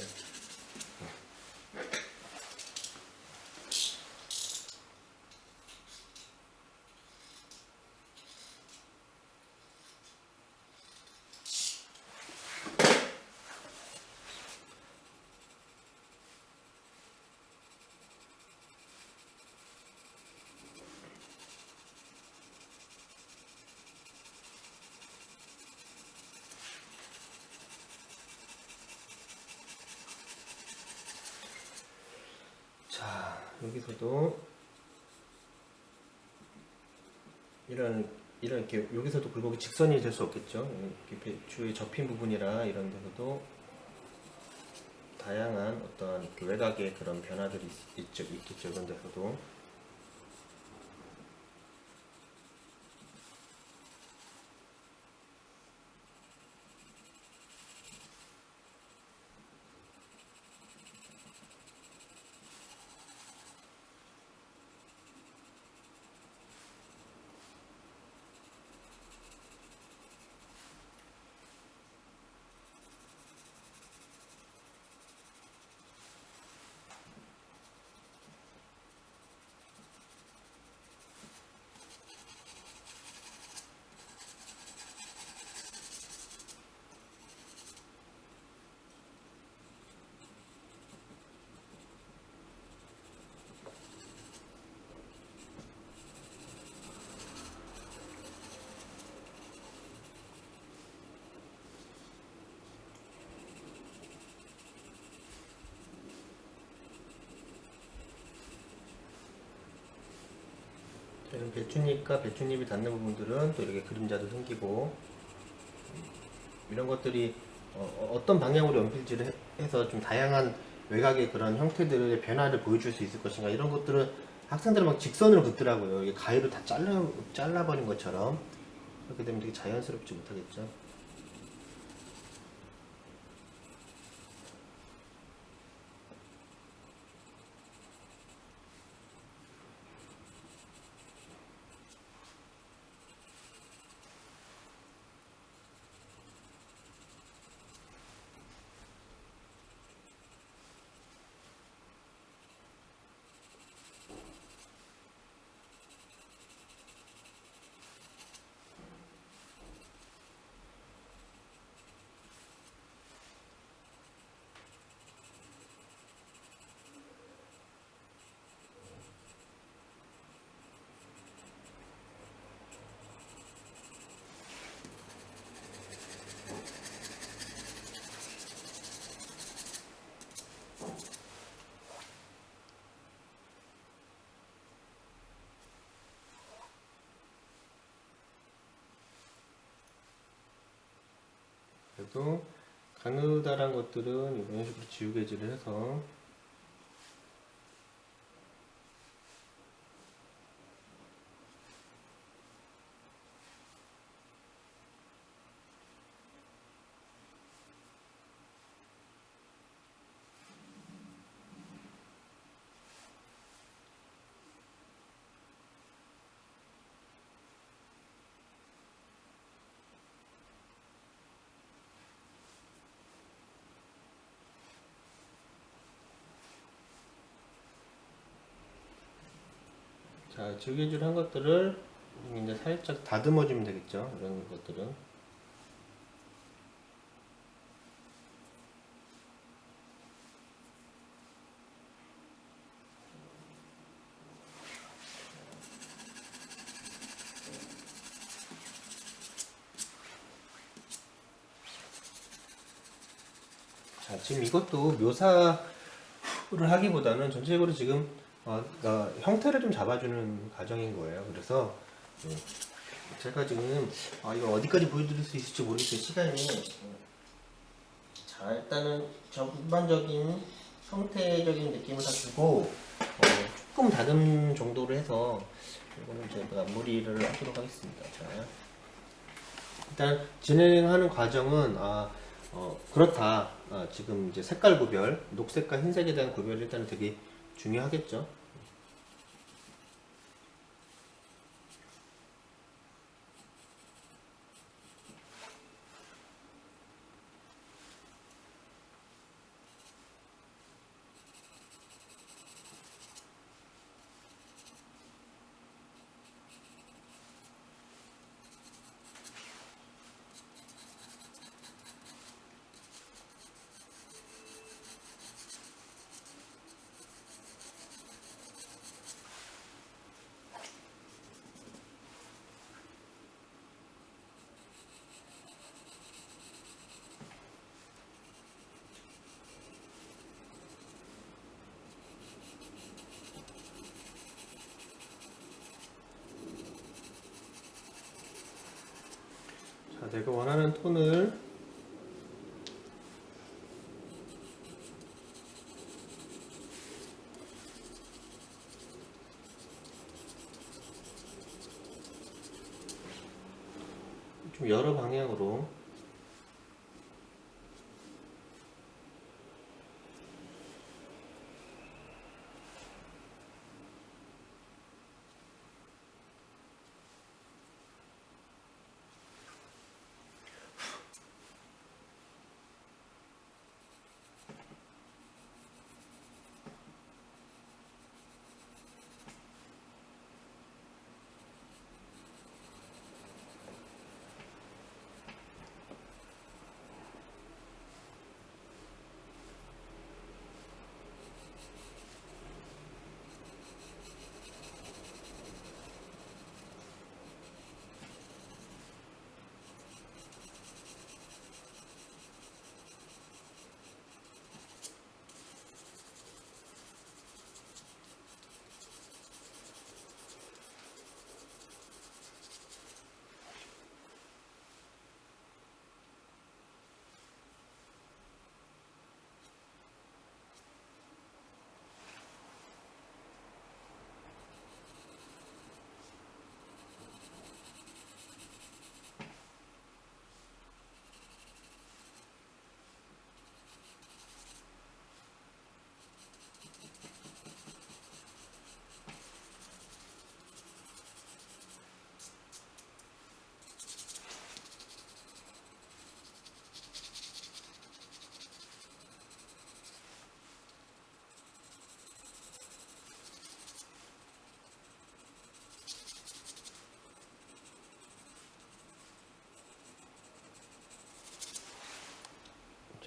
자, 여기서도 이렇게 여기서도 굴곡이 직선이 될 수 없겠죠. 이렇게 배추의 접힌 부분이라 이런 데서도 다양한 어떤 그 외곽의 그런 변화들이 있겠죠. 이런 데서도. 이런 배춧잎과 배춧잎이 닿는 부분들은 또 이렇게 그림자도 생기고 이런 것들이 떤 방향으로 연필질을 해서 좀 다양한 외곽의 그런 형태들의 변화를 보여줄 수 있을 것인가 이런 것들은 학생들은 막 직선으로 긋더라고요. 이게 가위로 다 잘라버린 것처럼 그렇게 되면 되게 자연스럽지 못하겠죠. 그래도 가느다란 것들은 이런 식으로 지우개질을 해서 자, 지우개질 한 것들을 이제 살짝 다듬어 주면 되겠죠. 이런 것들은. 자, 지금 이것도 묘사를 하기보다는 전체적으로 지금 그러니까 형태를 좀 잡아주는 과정인 거예요. 그래서 제가 지금 이거 어디까지 보여드릴 수 있을지 모르겠어요. 시간이. 자, 일단은 전반적인 형태적인 느낌을 다 주고 조금 다듬 정도로 해서 이거는 제가 마무리를 하도록 하겠습니다. 자, 일단 진행하는 과정은 그렇다. 지금 이제 색깔 구별, 녹색과 흰색에 대한 구별이 일단 되게 중요하겠죠. 자, 내가 원하는 톤을 좀 여러 방향으로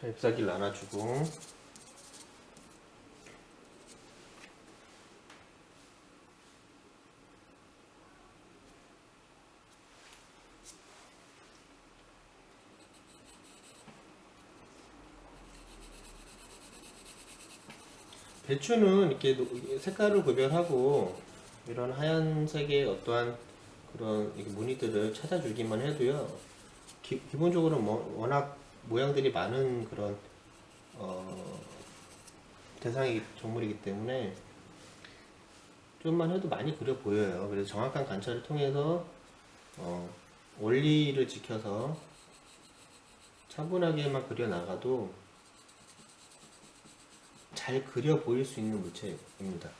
자, 잎사귀를 나눠주고 배추는 이렇게 색깔을 구별하고 이런 하얀색의 어떠한 그런 무늬들을 찾아주기만 해도요. 기본적으로 워낙 모양들이 많은 그런 어, 대상이 정물이기 때문에 좀만 해도 많이 그려 보여요. 그래서 정확한 관찰을 통해서 원리를 지켜서 차분하게만 그려 나가도 잘 그려 보일 수 있는 물체입니다.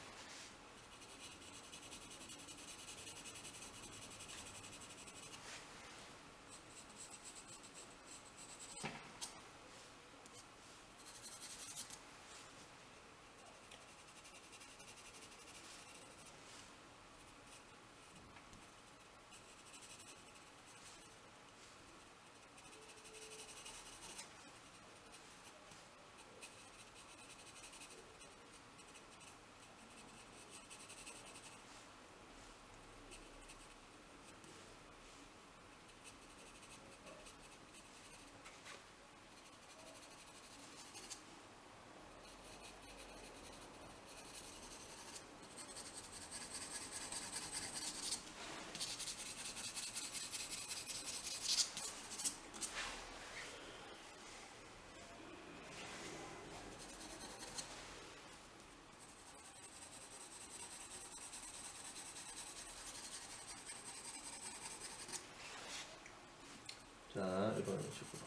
자, 이런 식으로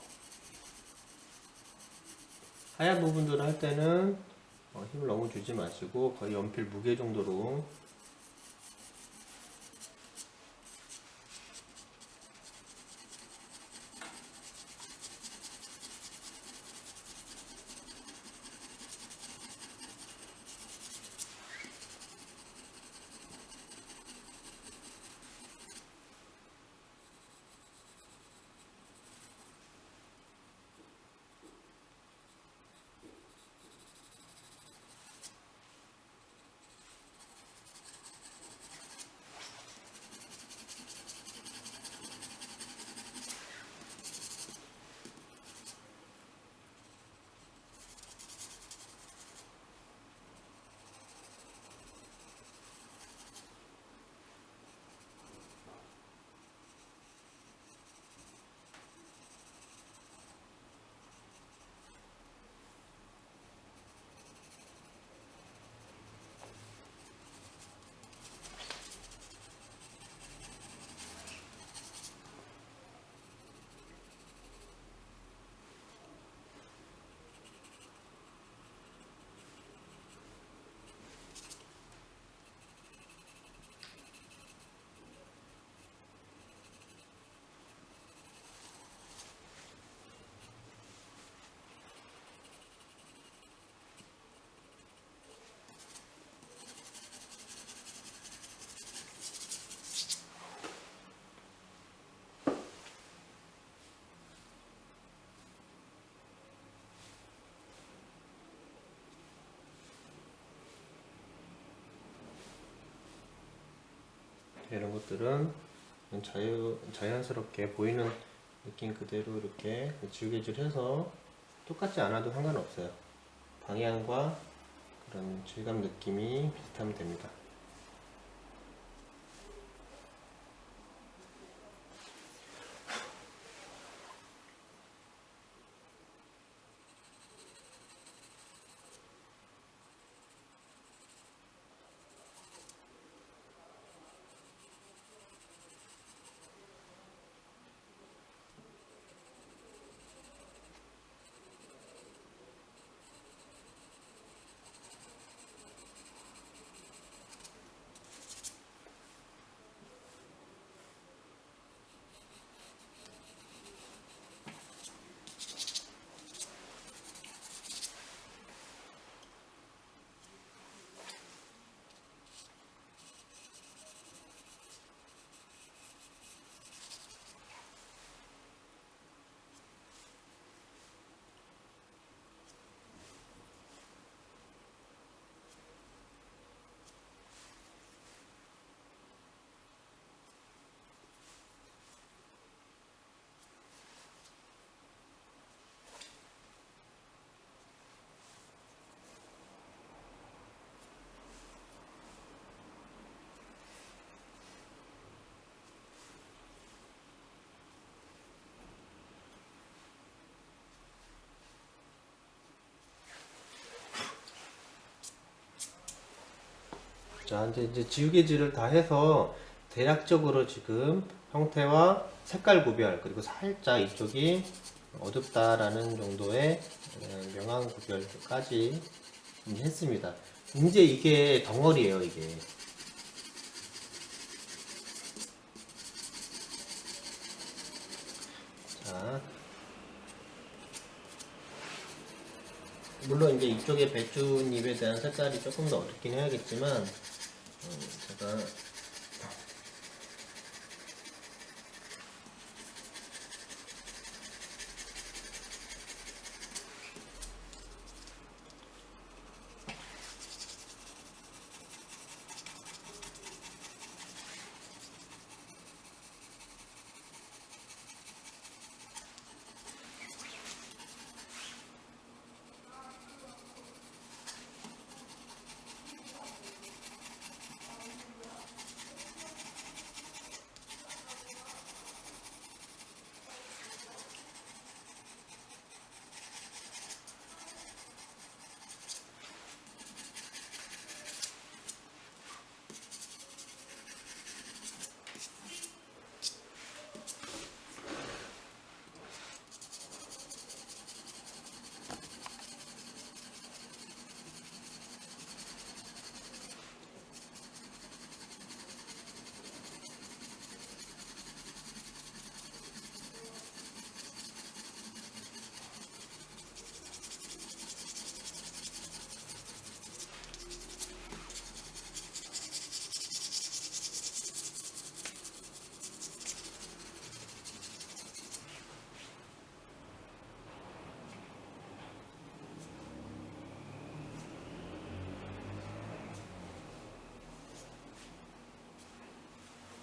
하얀 부분들을 할 때는 힘을 너무 주지 마시고 거의 연필 무게 정도로 이런 것들은 자연스럽게 보이는 느낌 그대로 이렇게 지우개질해서 똑같지 않아도 상관없어요. 방향과 그런 질감 느낌이 비슷하면 됩니다. 자, 이제 지우개질을 다 해서 대략적으로 지금 형태와 색깔 구별, 그리고 살짝 이쪽이 어둡다라는 정도의 명암 구별까지 했습니다. 이제 이게 덩어리예요, 이게. 자, 물론 이제 이쪽에 배춧잎에 대한 색깔이 조금 더 어둡긴 해야겠지만, 제가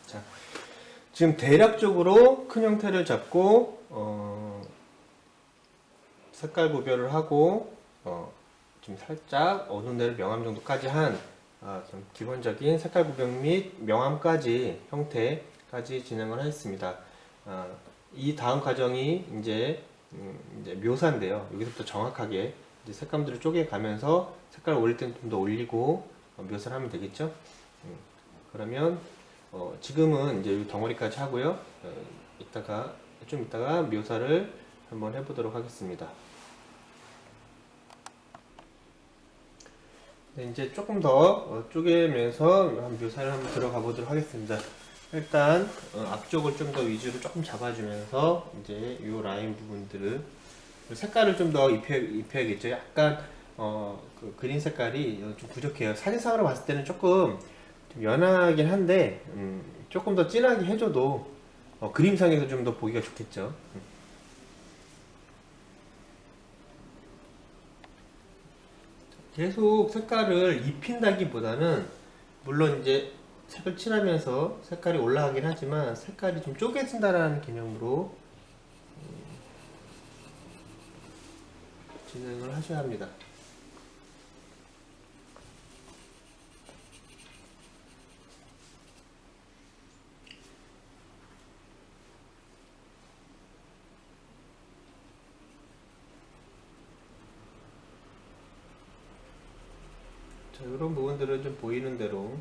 자, 지금 대략적으로 큰 형태를 잡고 색깔 구별을 하고 지금 살짝 어두운 데를 명암 정도까지 한 좀 기본적인 색깔 구별 및 명암까지 형태까지 진행을 했습니다. 이 다음 과정이 이제 묘사인데요. 여기서부터 정확하게 이제 색감들을 쪼개가면서 색깔을 올릴 때는 좀 더 올리고 묘사를 하면 되겠죠. 그러면 지금은 이제 이 덩어리까지 하고요. 좀 이따가 묘사를 한번 해보도록 하겠습니다. 네, 이제 조금 더 쪼개면서 묘사를 한번 들어가 보도록 하겠습니다. 일단 앞쪽을 좀 더 위주로 조금 잡아주면서 이제 이 라인 부분들을 색깔을 좀 더 입혀야겠죠. 약간 그 그린 색깔이 좀 부족해요. 사진상으로 봤을 때는 조금 좀 연하긴 한데 조금 더 진하게 해줘도 그림상에서 좀 더 보기가 좋겠죠. 계속 색깔을 입힌다기보다는 물론 이제 색을 칠하면서 색깔이 올라가긴 하지만 색깔이 좀 쪼개진다라는 개념으로 진행을 하셔야 합니다. 자, 이런 부분들은 좀 보이는 대로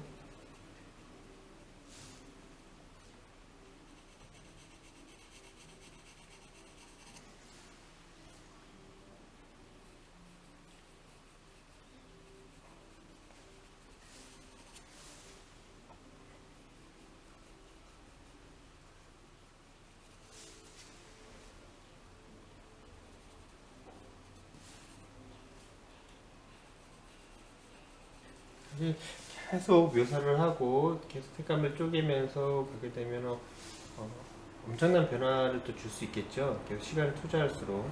이제 계속 묘사를 하고 계속 색감을 쪼개면서 가게 되면 엄청난 변화를 또 줄 수 있겠죠. 계속 시간을 투자할수록.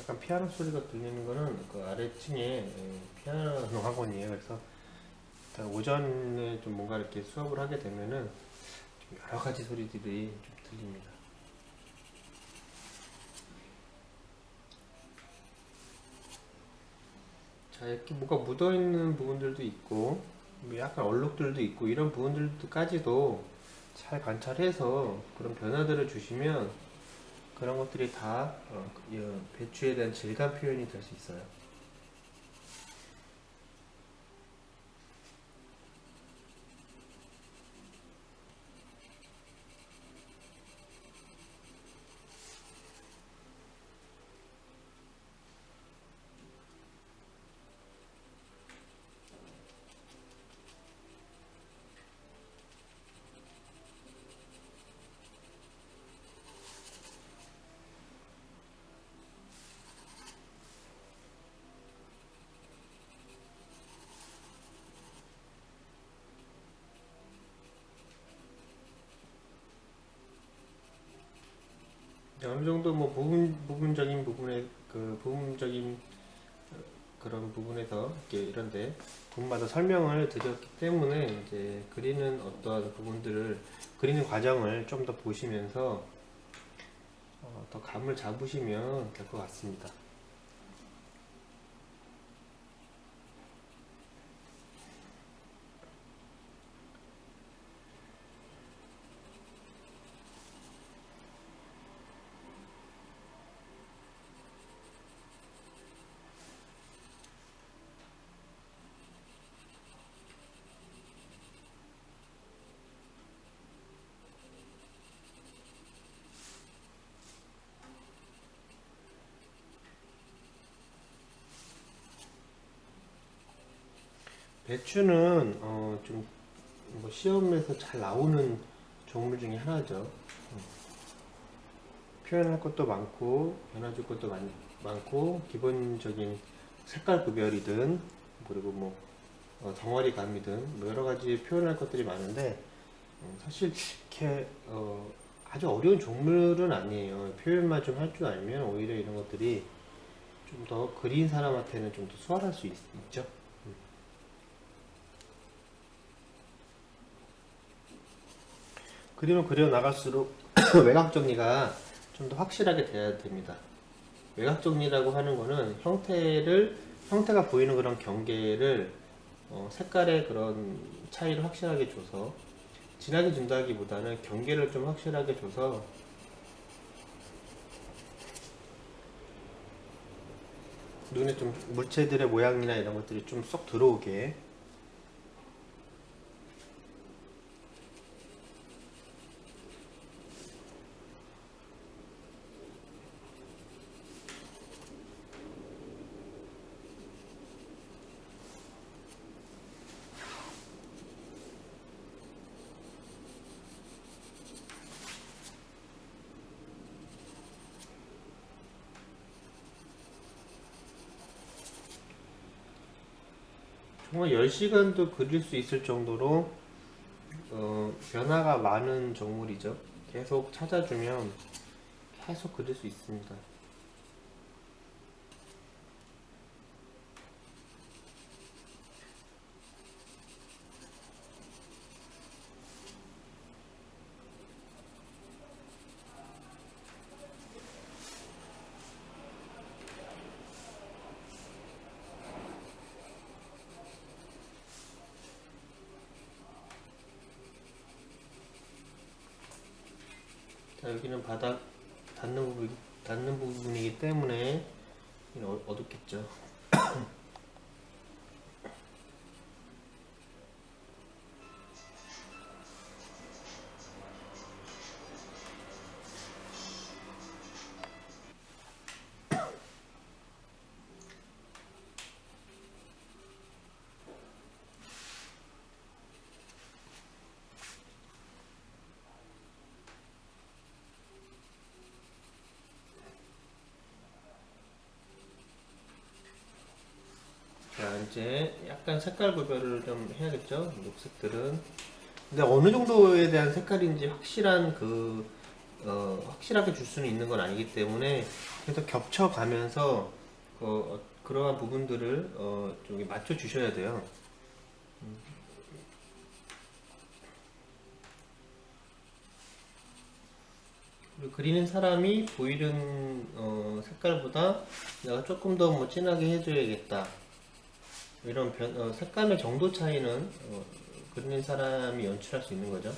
약간 피아노 소리가 들리는 거는 그 아래층에 피아노 학원이에요. 그래서 오전에 좀 뭔가 이렇게 수업을 하게 되면은 좀 여러 가지 소리들이 좀 들립니다. 자, 이렇게 뭐가 묻어 있는 부분들도 있고, 뭐 약간 얼룩들도 있고, 이런 부분들까지도 잘 관찰해서 그런 변화들을 주시면 그런 것들이 다 이 배추에 대한 질감 표현이 될 수 있어요. 어느 정도 뭐 부분적인 부분에 그 부분적인 그런 부분에서 이렇게 이런데 부분마다 설명을 드렸기 때문에 이제 그리는 어떠한 부분들을 그리는 과정을 좀 더 보시면서 더 감을 잡으시면 될 것 같습니다. 배추는 좀뭐 시험에서 잘 나오는 종물 중에 하나죠. 표현할 것도 많고 변화줄 것도 많고 기본적인 색깔 구별이든 그리고 뭐 덩어리감이든 뭐 여러 가지 표현할 것들이 많은데 사실 이렇게 아주 어려운 종물은 아니에요. 표현만 좀 할 줄 알면 오히려 이런 것들이 좀 더 그린 사람한테는 좀 더 수월할 수 있죠. 그림을 그려 나갈수록 외곽 정리가 좀 더 확실하게 돼야 됩니다. 외곽 정리라고 하는 거는 형태가 보이는 그런 경계를 색깔의 그런 차이를 확실하게 줘서 진하게 준다기보다는 경계를 좀 확실하게 줘서 눈에 좀 물체들의 모양이나 이런 것들이 좀 쏙 들어오게. 정말 10시간도 그릴 수 있을 정도로 변화가 많은 정물이죠. 계속 찾아주면 계속 그릴 수 있습니다. 자, 여기는 바닥 닿는 부분이기 때문에 어둡겠죠. 자, 이제 약간 색깔 구별을 좀 해야겠죠. 녹색들은. 근데 어느 정도에 대한 색깔인지 확실하게 줄 수는 있는 건 아니기 때문에 계속 겹쳐가면서 그러한 부분들을 좀 맞춰 주셔야 돼요. 그리고 그리는 사람이 보이는 색깔보다 내가 조금 더 뭐 진하게 해줘야겠다. 이런 색감의 정도 차이는 그리는 사람이 연출할 수 있는 거죠.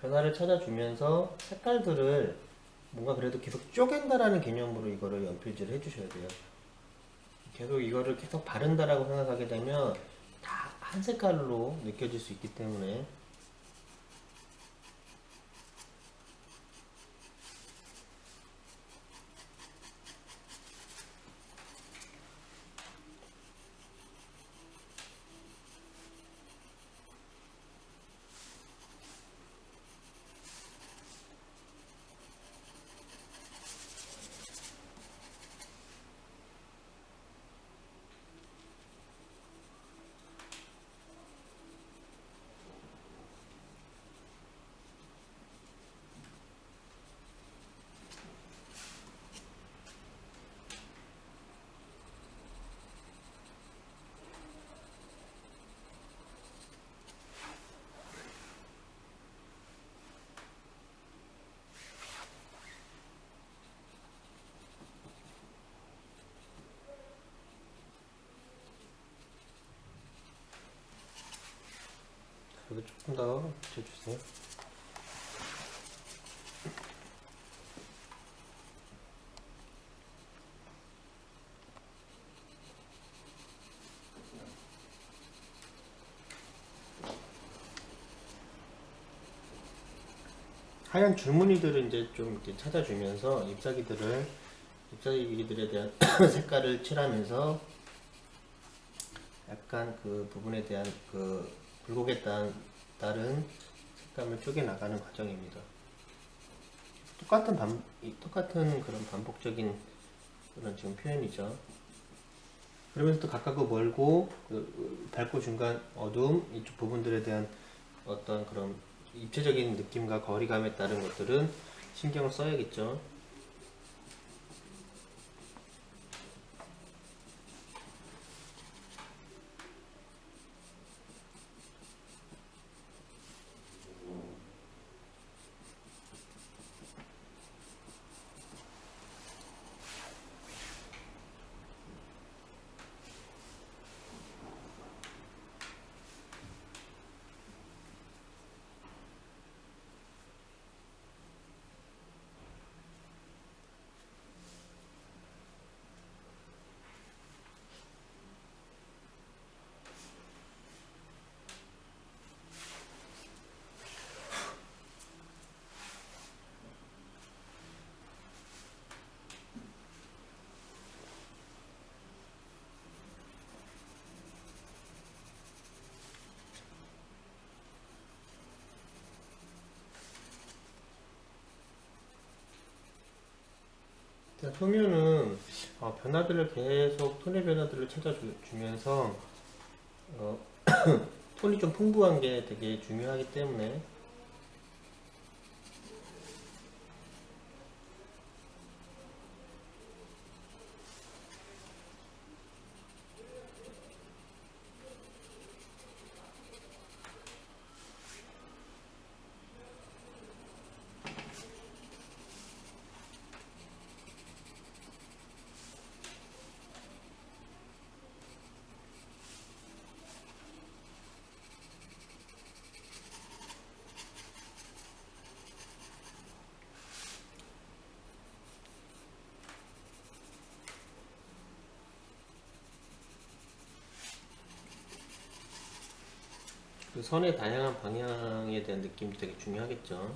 변화를 찾아주면서 색깔들을 뭔가 그래도 계속 쪼갠다라는 개념으로 이거를 연필질을 해주셔야 돼요. 계속 이거를 계속 바른다라고 생각하게 되면 다 한 색깔로 느껴질 수 있기 때문에 여기 조금 더 붙여주세요. 하얀 줄무늬들을 이제 좀 이렇게 찾아주면서 잎사귀들에 대한 색깔을 칠하면서 약간 그 부분에 대한 그 굴곡에 따른 색감을 쪼개 나가는 과정입니다. 똑같은 그런 반복적인 그런 지금 표현이죠. 그러면서 또 가깝고 멀고 그 밝고 중간 어두움 이쪽 부분들에 대한 어떤 그런 입체적인 느낌과 거리감에 따른 것들은 신경을 써야겠죠. 일단 소묘는 변화들을 계속 톤의 변화들을 찾아주면서 어, 톤이 좀 풍부한 게 되게 중요하기 때문에 그 선의 다양한 방향에 대한 느낌도 되게 중요하겠죠.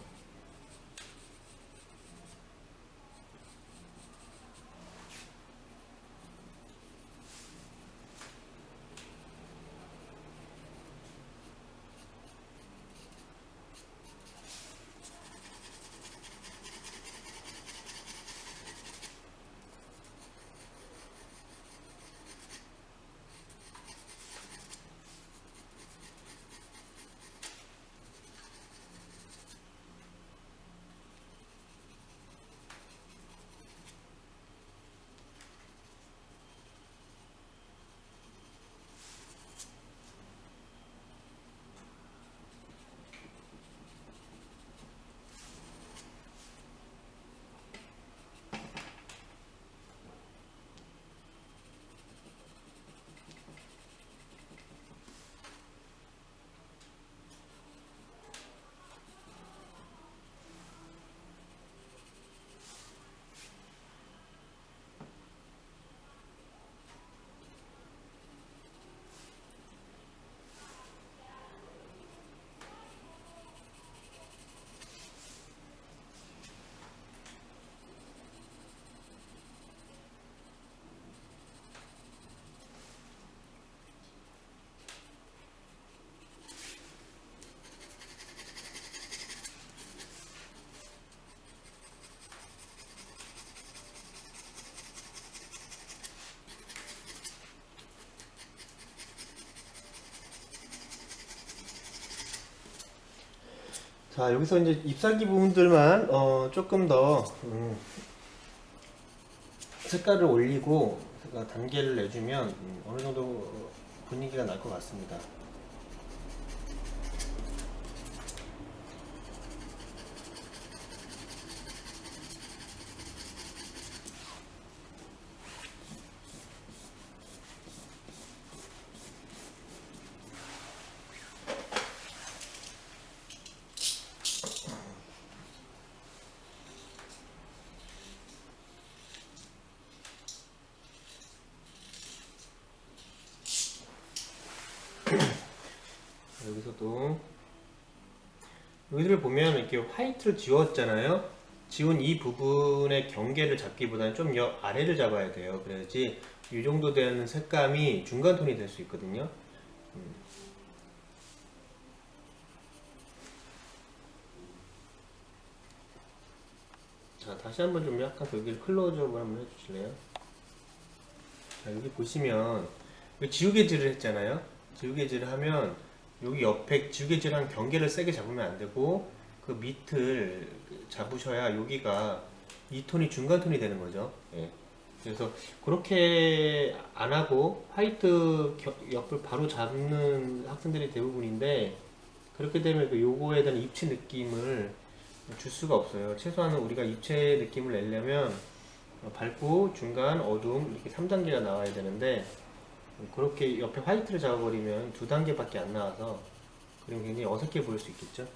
자, 여기서 이제 잎사귀 부분들만 조금 더 색깔을 올리고 단계를 내주면 어느 정도 분위기가 날 것 같습니다. 여기서도 여기를 보면 이렇게 화이트를 지웠잖아요. 지운 이 부분의 경계를 잡기보다는 좀 옆 아래를 잡아야 돼요. 그래야지 이 정도 되는 색감이 중간 톤이 될 수 있거든요. 자, 다시 한번 좀 약간 여기를 클로즈업을 한번 해주실래요? 자, 여기 보시면 여기 지우개질을 했잖아요. 지우개질을 하면 여기 옆에 지우개질한 경계를 세게 잡으면 안 되고 그 밑을 잡으셔야 여기가 이 톤이 중간 톤이 되는 거죠. 예. 그래서 그렇게 안 하고 화이트 옆을 바로 잡는 학생들이 대부분인데 그렇게 되면 그 요거에 대한 입체 느낌을 줄 수가 없어요. 최소한 우리가 입체 느낌을 내려면 밝고 중간 어두움 이렇게 3단계가 나와야 되는데 그렇게 옆에 화이트를 잡아버리면 2단계밖에 안 나와서 그럼 굉장히 어색해 보일 수 있겠죠.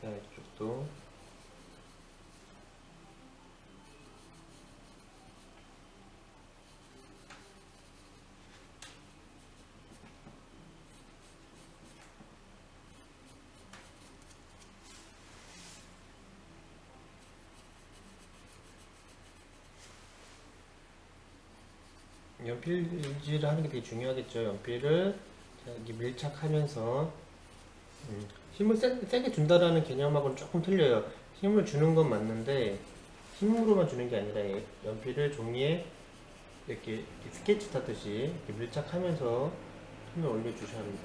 자, 이쪽도 연필질을 하는 게 되게 중요하겠죠. 연필을 이렇게 밀착하면서 힘을 세게 준다라는 개념하고는 조금 틀려요. 힘을 주는 건 맞는데 힘으로만 주는 게 아니라 연필을 종이에 이렇게 스케치 타듯이 이렇게 밀착하면서 힘을 올려주셔야 합니다.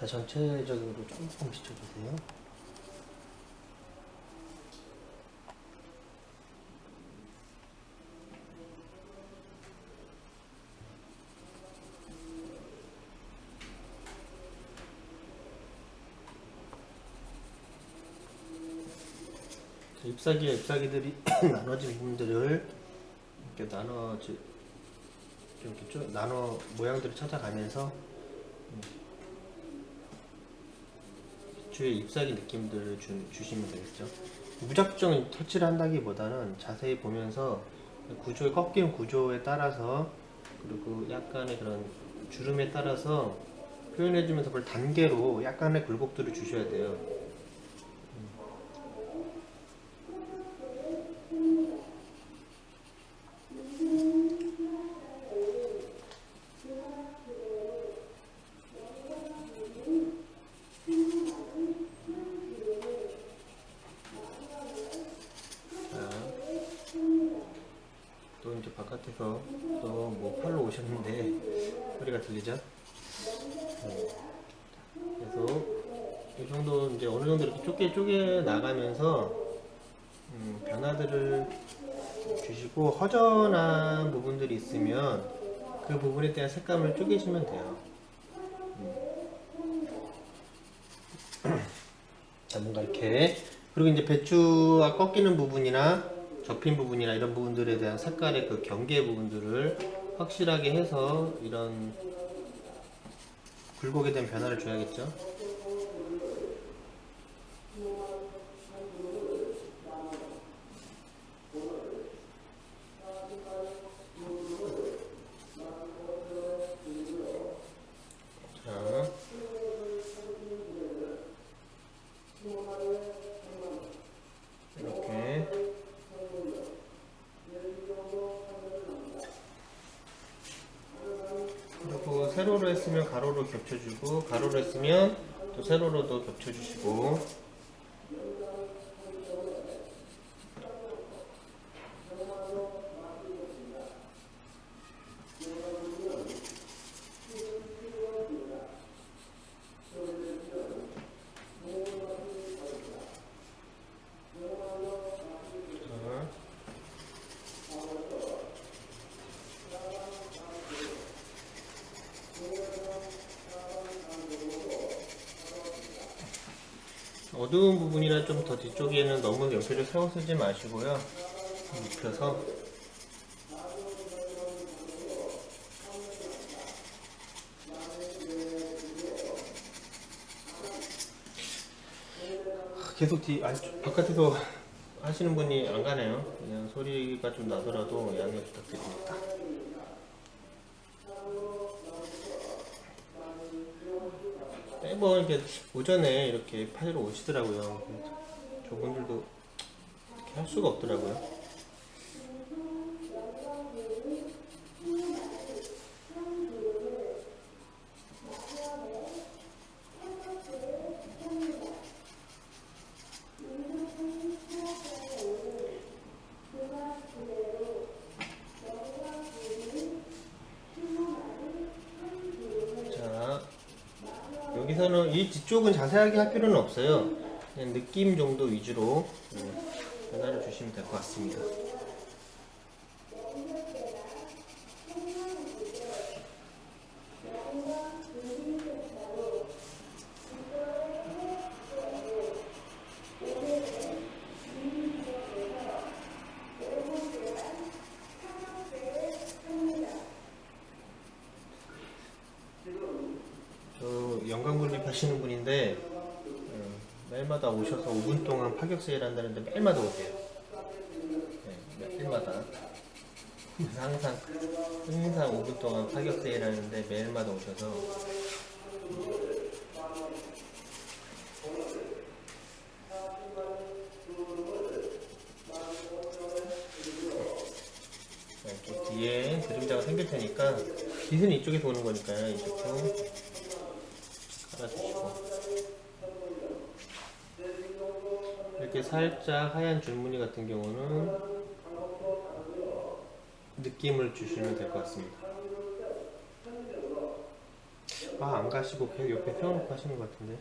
자, 전체적으로 조금 비춰주세요. 잎사귀와 잎사귀들이 나눠진 부분들을 이렇게 이렇게 쭉 나눠 모양들을 찾아가면서 비추의 잎사귀 느낌들을 주시면 되겠죠. 무작정 터치를 한다기보다는 자세히 보면서 구조의 꺾이는 구조에 따라서 그리고 약간의 그런 주름에 따라서 표현해주면서 그걸 단계로 약간의 굴곡들을 주셔야 돼요. 또 이제 바깥에서 또 뭐 팔로 오셨는데 소리가 들리죠? 그래서 이 정도 이제 어느 정도 이렇게 쪼개 나가면서 변화들을 주시고 허전한 부분들이 있으면 그 부분에 대한 색감을 쪼개시면 돼요. 자, 뭔가 이렇게 그리고 이제 배추가 꺾이는 부분이나 접힌 부분이나 이런 부분들에 대한 색깔의 그 경계 부분들을 확실하게 해서 이런 굴곡에 대한 변화를 줘야겠죠. 세로로 했으면 가로로 겹쳐주고, 가로로 했으면 또 세로로도 겹쳐주시고. 어두운 부분이나 좀 더 뒤쪽에는 너무 연필을 세워 쓰지 마시고요. 눕혀서 계속 바깥에서 하시는 분이 안 가네요. 그냥 소리가 좀 나더라도 양해 부탁드립니다. 매번 이렇게 오전에 이렇게 파이로 오시더라고요. 저분들도 이렇게 할 수가 없더라고요. 여기서는 이 뒤쪽은 자세하게 할 필요는 없어요. 그냥 느낌 정도 위주로 변화를 주시면 될 것 같습니다. 영광군립 하시는 분인데 매일마다 오셔서 5분 동안 파격 세일 한다는데 매일마다 오세요. 네, 매일마다. 그래서 항상 5분 동안 파격 세일 하는데 매일마다 오셔서 이렇게 뒤에 그림자가 생길 테니까 빛은 이쪽에서 오는 거니까요. 이쪽도 깔아주시고 이렇게 살짝 하얀 줄무늬 같은 경우는 느낌을 주시면 될 것 같습니다. 안 가시고 옆에 세워놓고 하시는 것 같은데.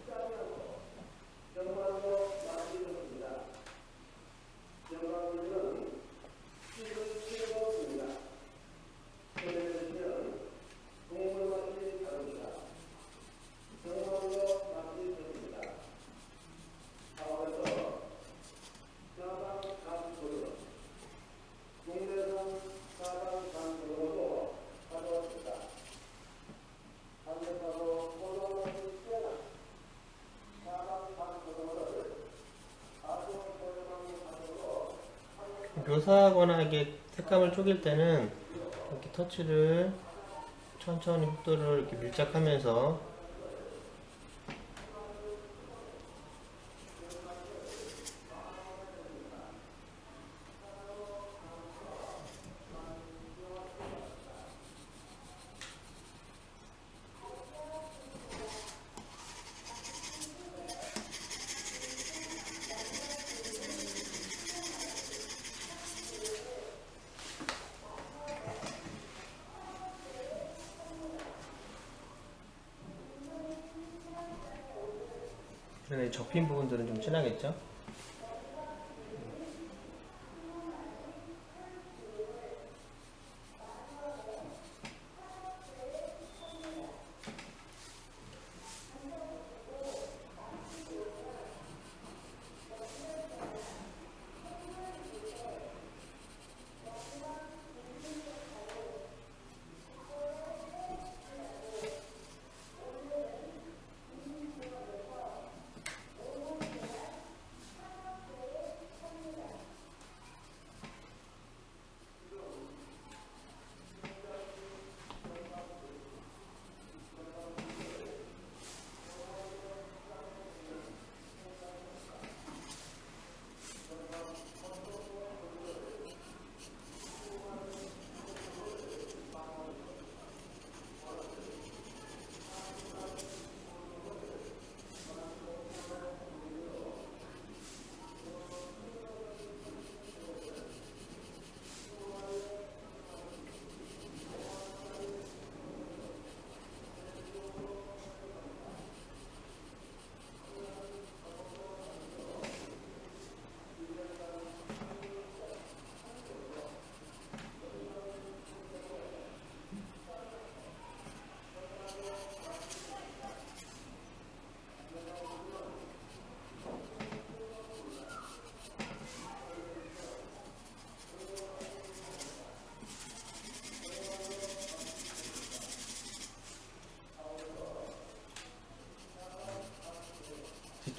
묘사하거나 이게 색감을 쪼갤 때는 이렇게 터치를 천천히 속도를 이렇게 밀착하면서 그런데 접힌 부분들은 좀 진하겠죠?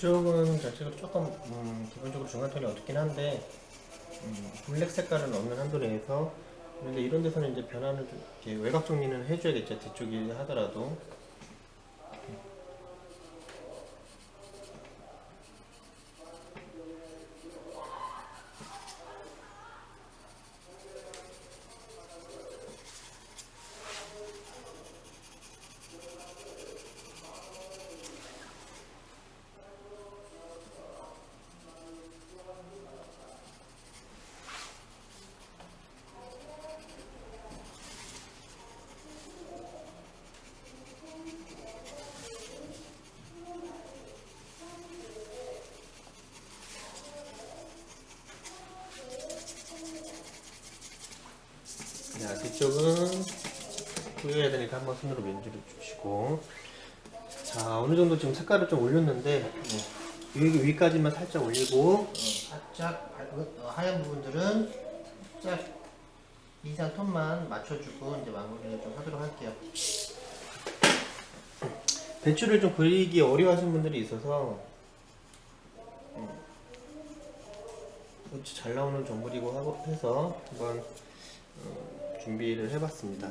뒤쪽은 전체적으로 조금 기본적으로 중간톤이 어둡긴 한데 블랙 색깔은 없는 한도 내에서. 그런데 이런 데서는 이제 변화는 좀 이렇게 외곽 정리는 해줘야겠죠. 뒤쪽이 하더라도. 자, 뒤쪽은 보여야 되니까 한번 손으로 면주를 주시고. 자, 어느 정도 지금 색깔을 좀 올렸는데, 여기 위까지만 살짝 올리고, 살짝 하얀 부분들은 살짝 이상 톤만 맞춰주고 이제 마무리를 좀 하도록 할게요. 배추를 좀 그리기 어려워하시는 분들이 있어서 배추 잘 나오는 전물이고 하고 해서 한번 준비를 해봤습니다.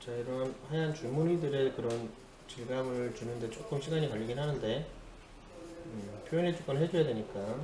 자, 이런 하얀 줄무늬들의 그런 질감을 주는데 조금 시간이 걸리긴 하는데 표현해줄 건 해줘야 되니까.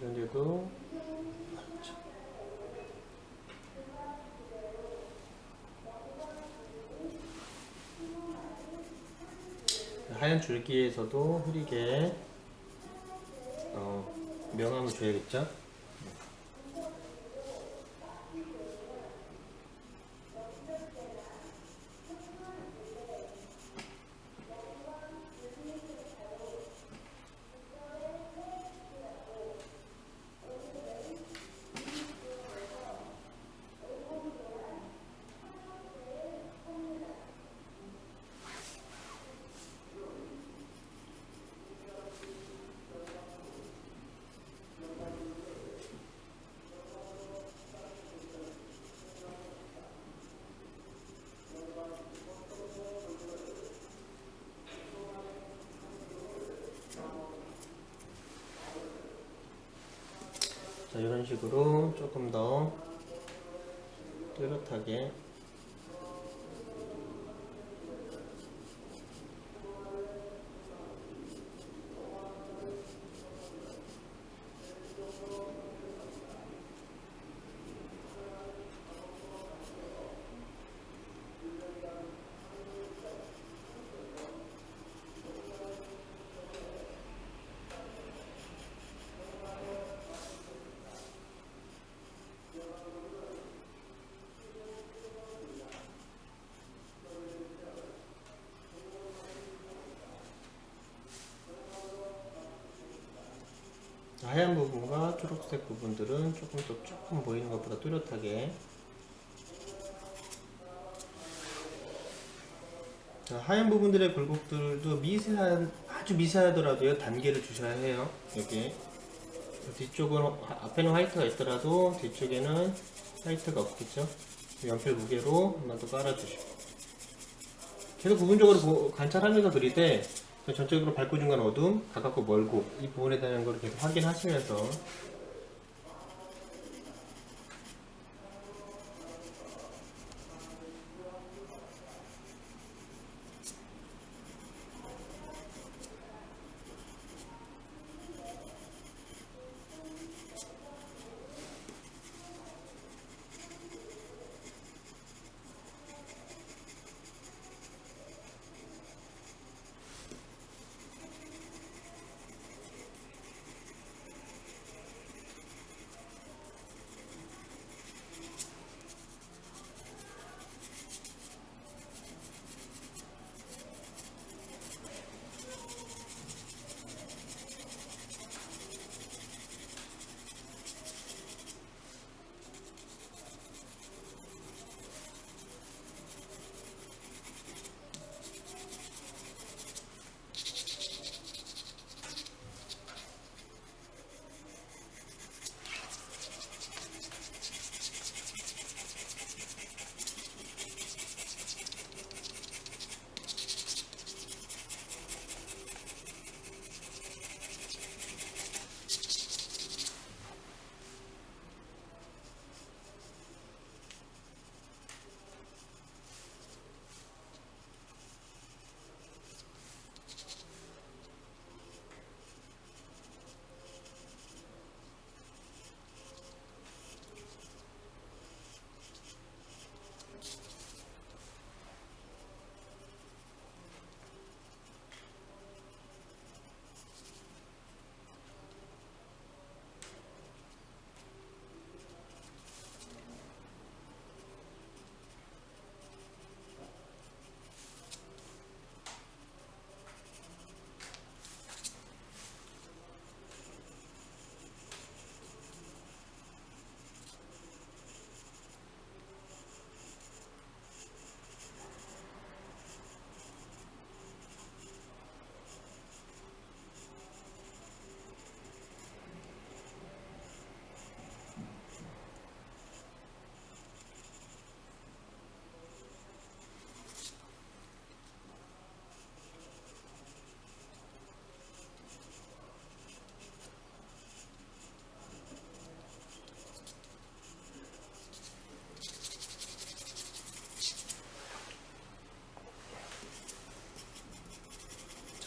이런데도 하얀 줄기에서도 흐리게 명암을 줘야겠죠. 자, 이런 식으로 조금 더 뚜렷하게 하얀 부분과 초록색 부분들은 조금 보이는 것보다 뚜렷하게. 자, 하얀 부분들의 굴곡들도 아주 미세하더라도요, 단계를 주셔야 해요. 여기 뒤쪽은 앞에는 화이트가 있더라도 뒤쪽에는 화이트가 없겠죠. 연필 무게로 한 번 더 깔아주시고 계속 부분적으로 관찰하면서 그릴 때 전체적으로 밝고 중간 어둠, 가깝고 멀고 이 부분에 대한 걸 계속 확인하시면서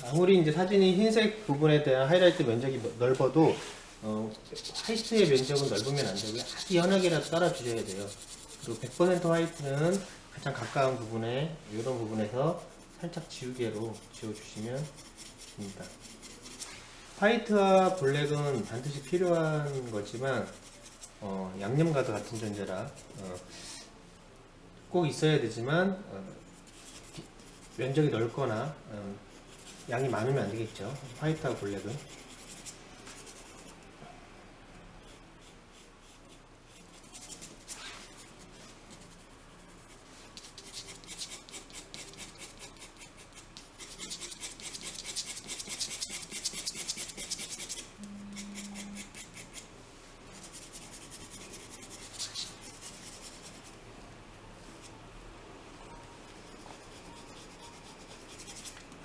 아무리 이제 사진이 흰색 부분에 대한 하이라이트 면적이 넓어도 화이트의 면적은 넓으면 안 되고요. 아주 연하게라도 깔아주셔야 돼요. 그리고 100% 화이트는 가장 가까운 부분에 이런 부분에서 살짝 지우개로 지워주시면 됩니다. 화이트와 블랙은 반드시 필요한 거지만 양념가드 같은 존재라 꼭 있어야 되지만 면적이 넓거나 양이 많으면 안 되겠죠. 화이트하고 블랙은.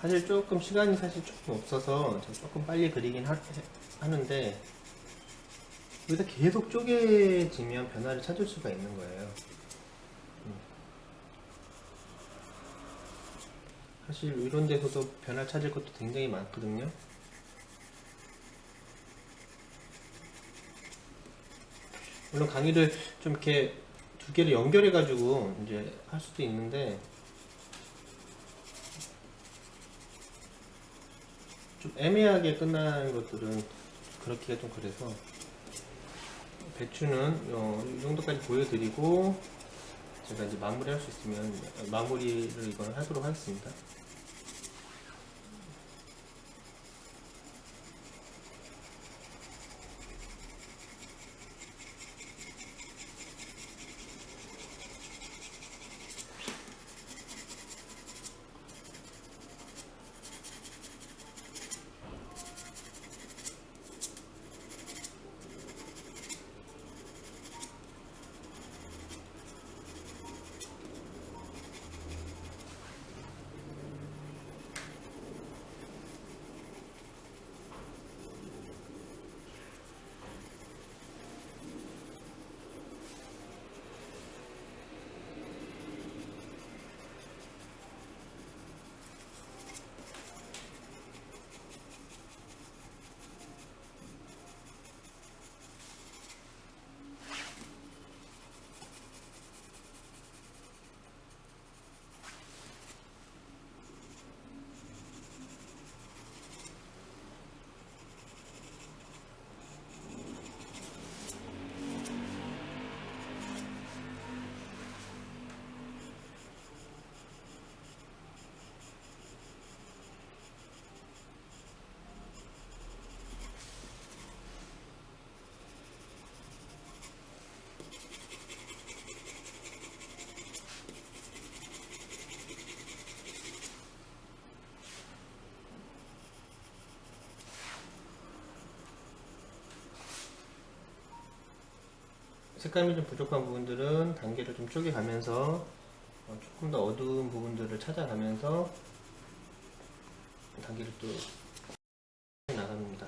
사실 시간이 조금 없어서 조금 빨리 그리긴 하는데 여기서 계속 쪼개지면 변화를 찾을 수가 있는 거예요. 사실 이런 데서도 변화 찾을 것도 굉장히 많거든요. 물론 강의를 좀 이렇게 두 개를 연결해 가지고 이제 할 수도 있는데 좀 애매하게 끝나는 것들은 그렇기가 좀 그래서 배추는 이 정도까지 보여드리고 제가 이제 마무리할 수 있으면 마무리를 이번에 하도록 하겠습니다. 색감이 좀 부족한 부분들은 단계를 좀 쪼개가면서 조금 더 어두운 부분들을 찾아가면서 단계를 또 나갑니다.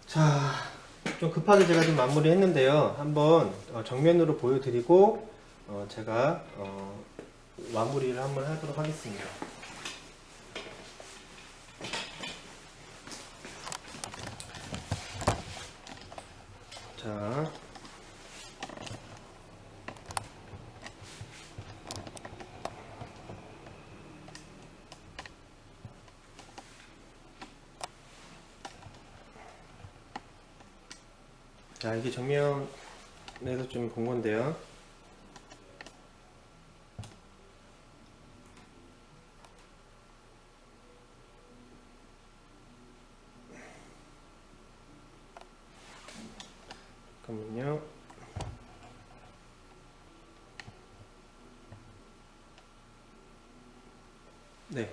자, 좀 급하게 제가 좀 마무리 했는데요. 한번 정면으로 보여드리고 제가 마무리를 한번 하도록 하겠습니다. 자, 이게 정면에서 좀 본 건데요. 잠깐만요. 네.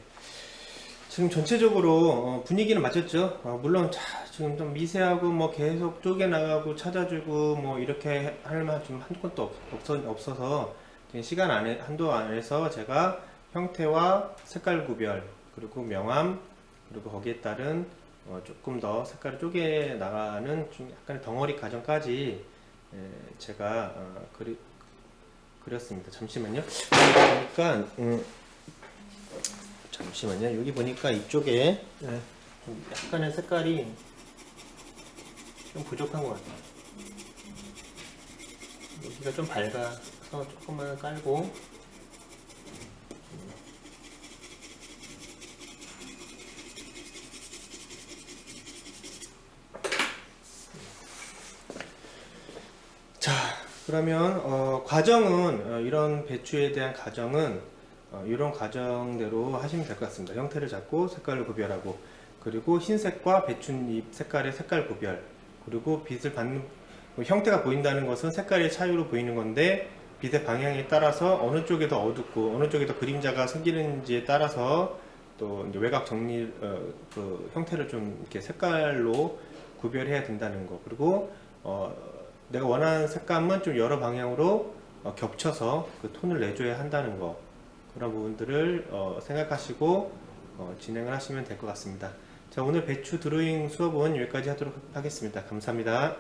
지금 전체적으로 분위기는 맞췄죠. 물론 지금 좀 미세하고 뭐 계속 쪼개나가고 찾아주고 뭐 이렇게 할 만 좀 한 것도 없어서 시간 안에 한도 안에서 제가 형태와 색깔 구별 그리고 명암 그리고 거기에 따른 조금 더 색깔을 쪼개 나가는 좀 약간의 덩어리 과정까지 제가 그렸습니다. 잠시만요. 그러니까 잠시만요. 여기 보니까 이쪽에 좀 약간의 색깔이 좀 부족한 것 같아요. 여기가 좀 밝아서 조금만 깔고 자, 그러면 과정은 이런 배추에 대한 과정은 이런 과정대로 하시면 될 것 같습니다. 형태를 잡고 색깔을 구별하고 그리고 흰색과 배춧잎 색깔의 색깔 구별 그리고 빛을 받는 형태가 보인다는 것은 색깔의 차이로 보이는 건데 빛의 방향에 따라서 어느 쪽이 더 어둡고 어느 쪽이 더 그림자가 생기는지에 따라서 또 이제 외곽 정리 그 형태를 좀 이렇게 색깔로 구별해야 된다는 거 그리고 내가 원하는 색감은 좀 여러 방향으로 겹쳐서 그 톤을 내줘야 한다는 거 그런 부분들을 생각하시고 진행을 하시면 될 것 같습니다. 자, 오늘 배추 드로잉 수업은 여기까지 하도록 하겠습니다. 감사합니다.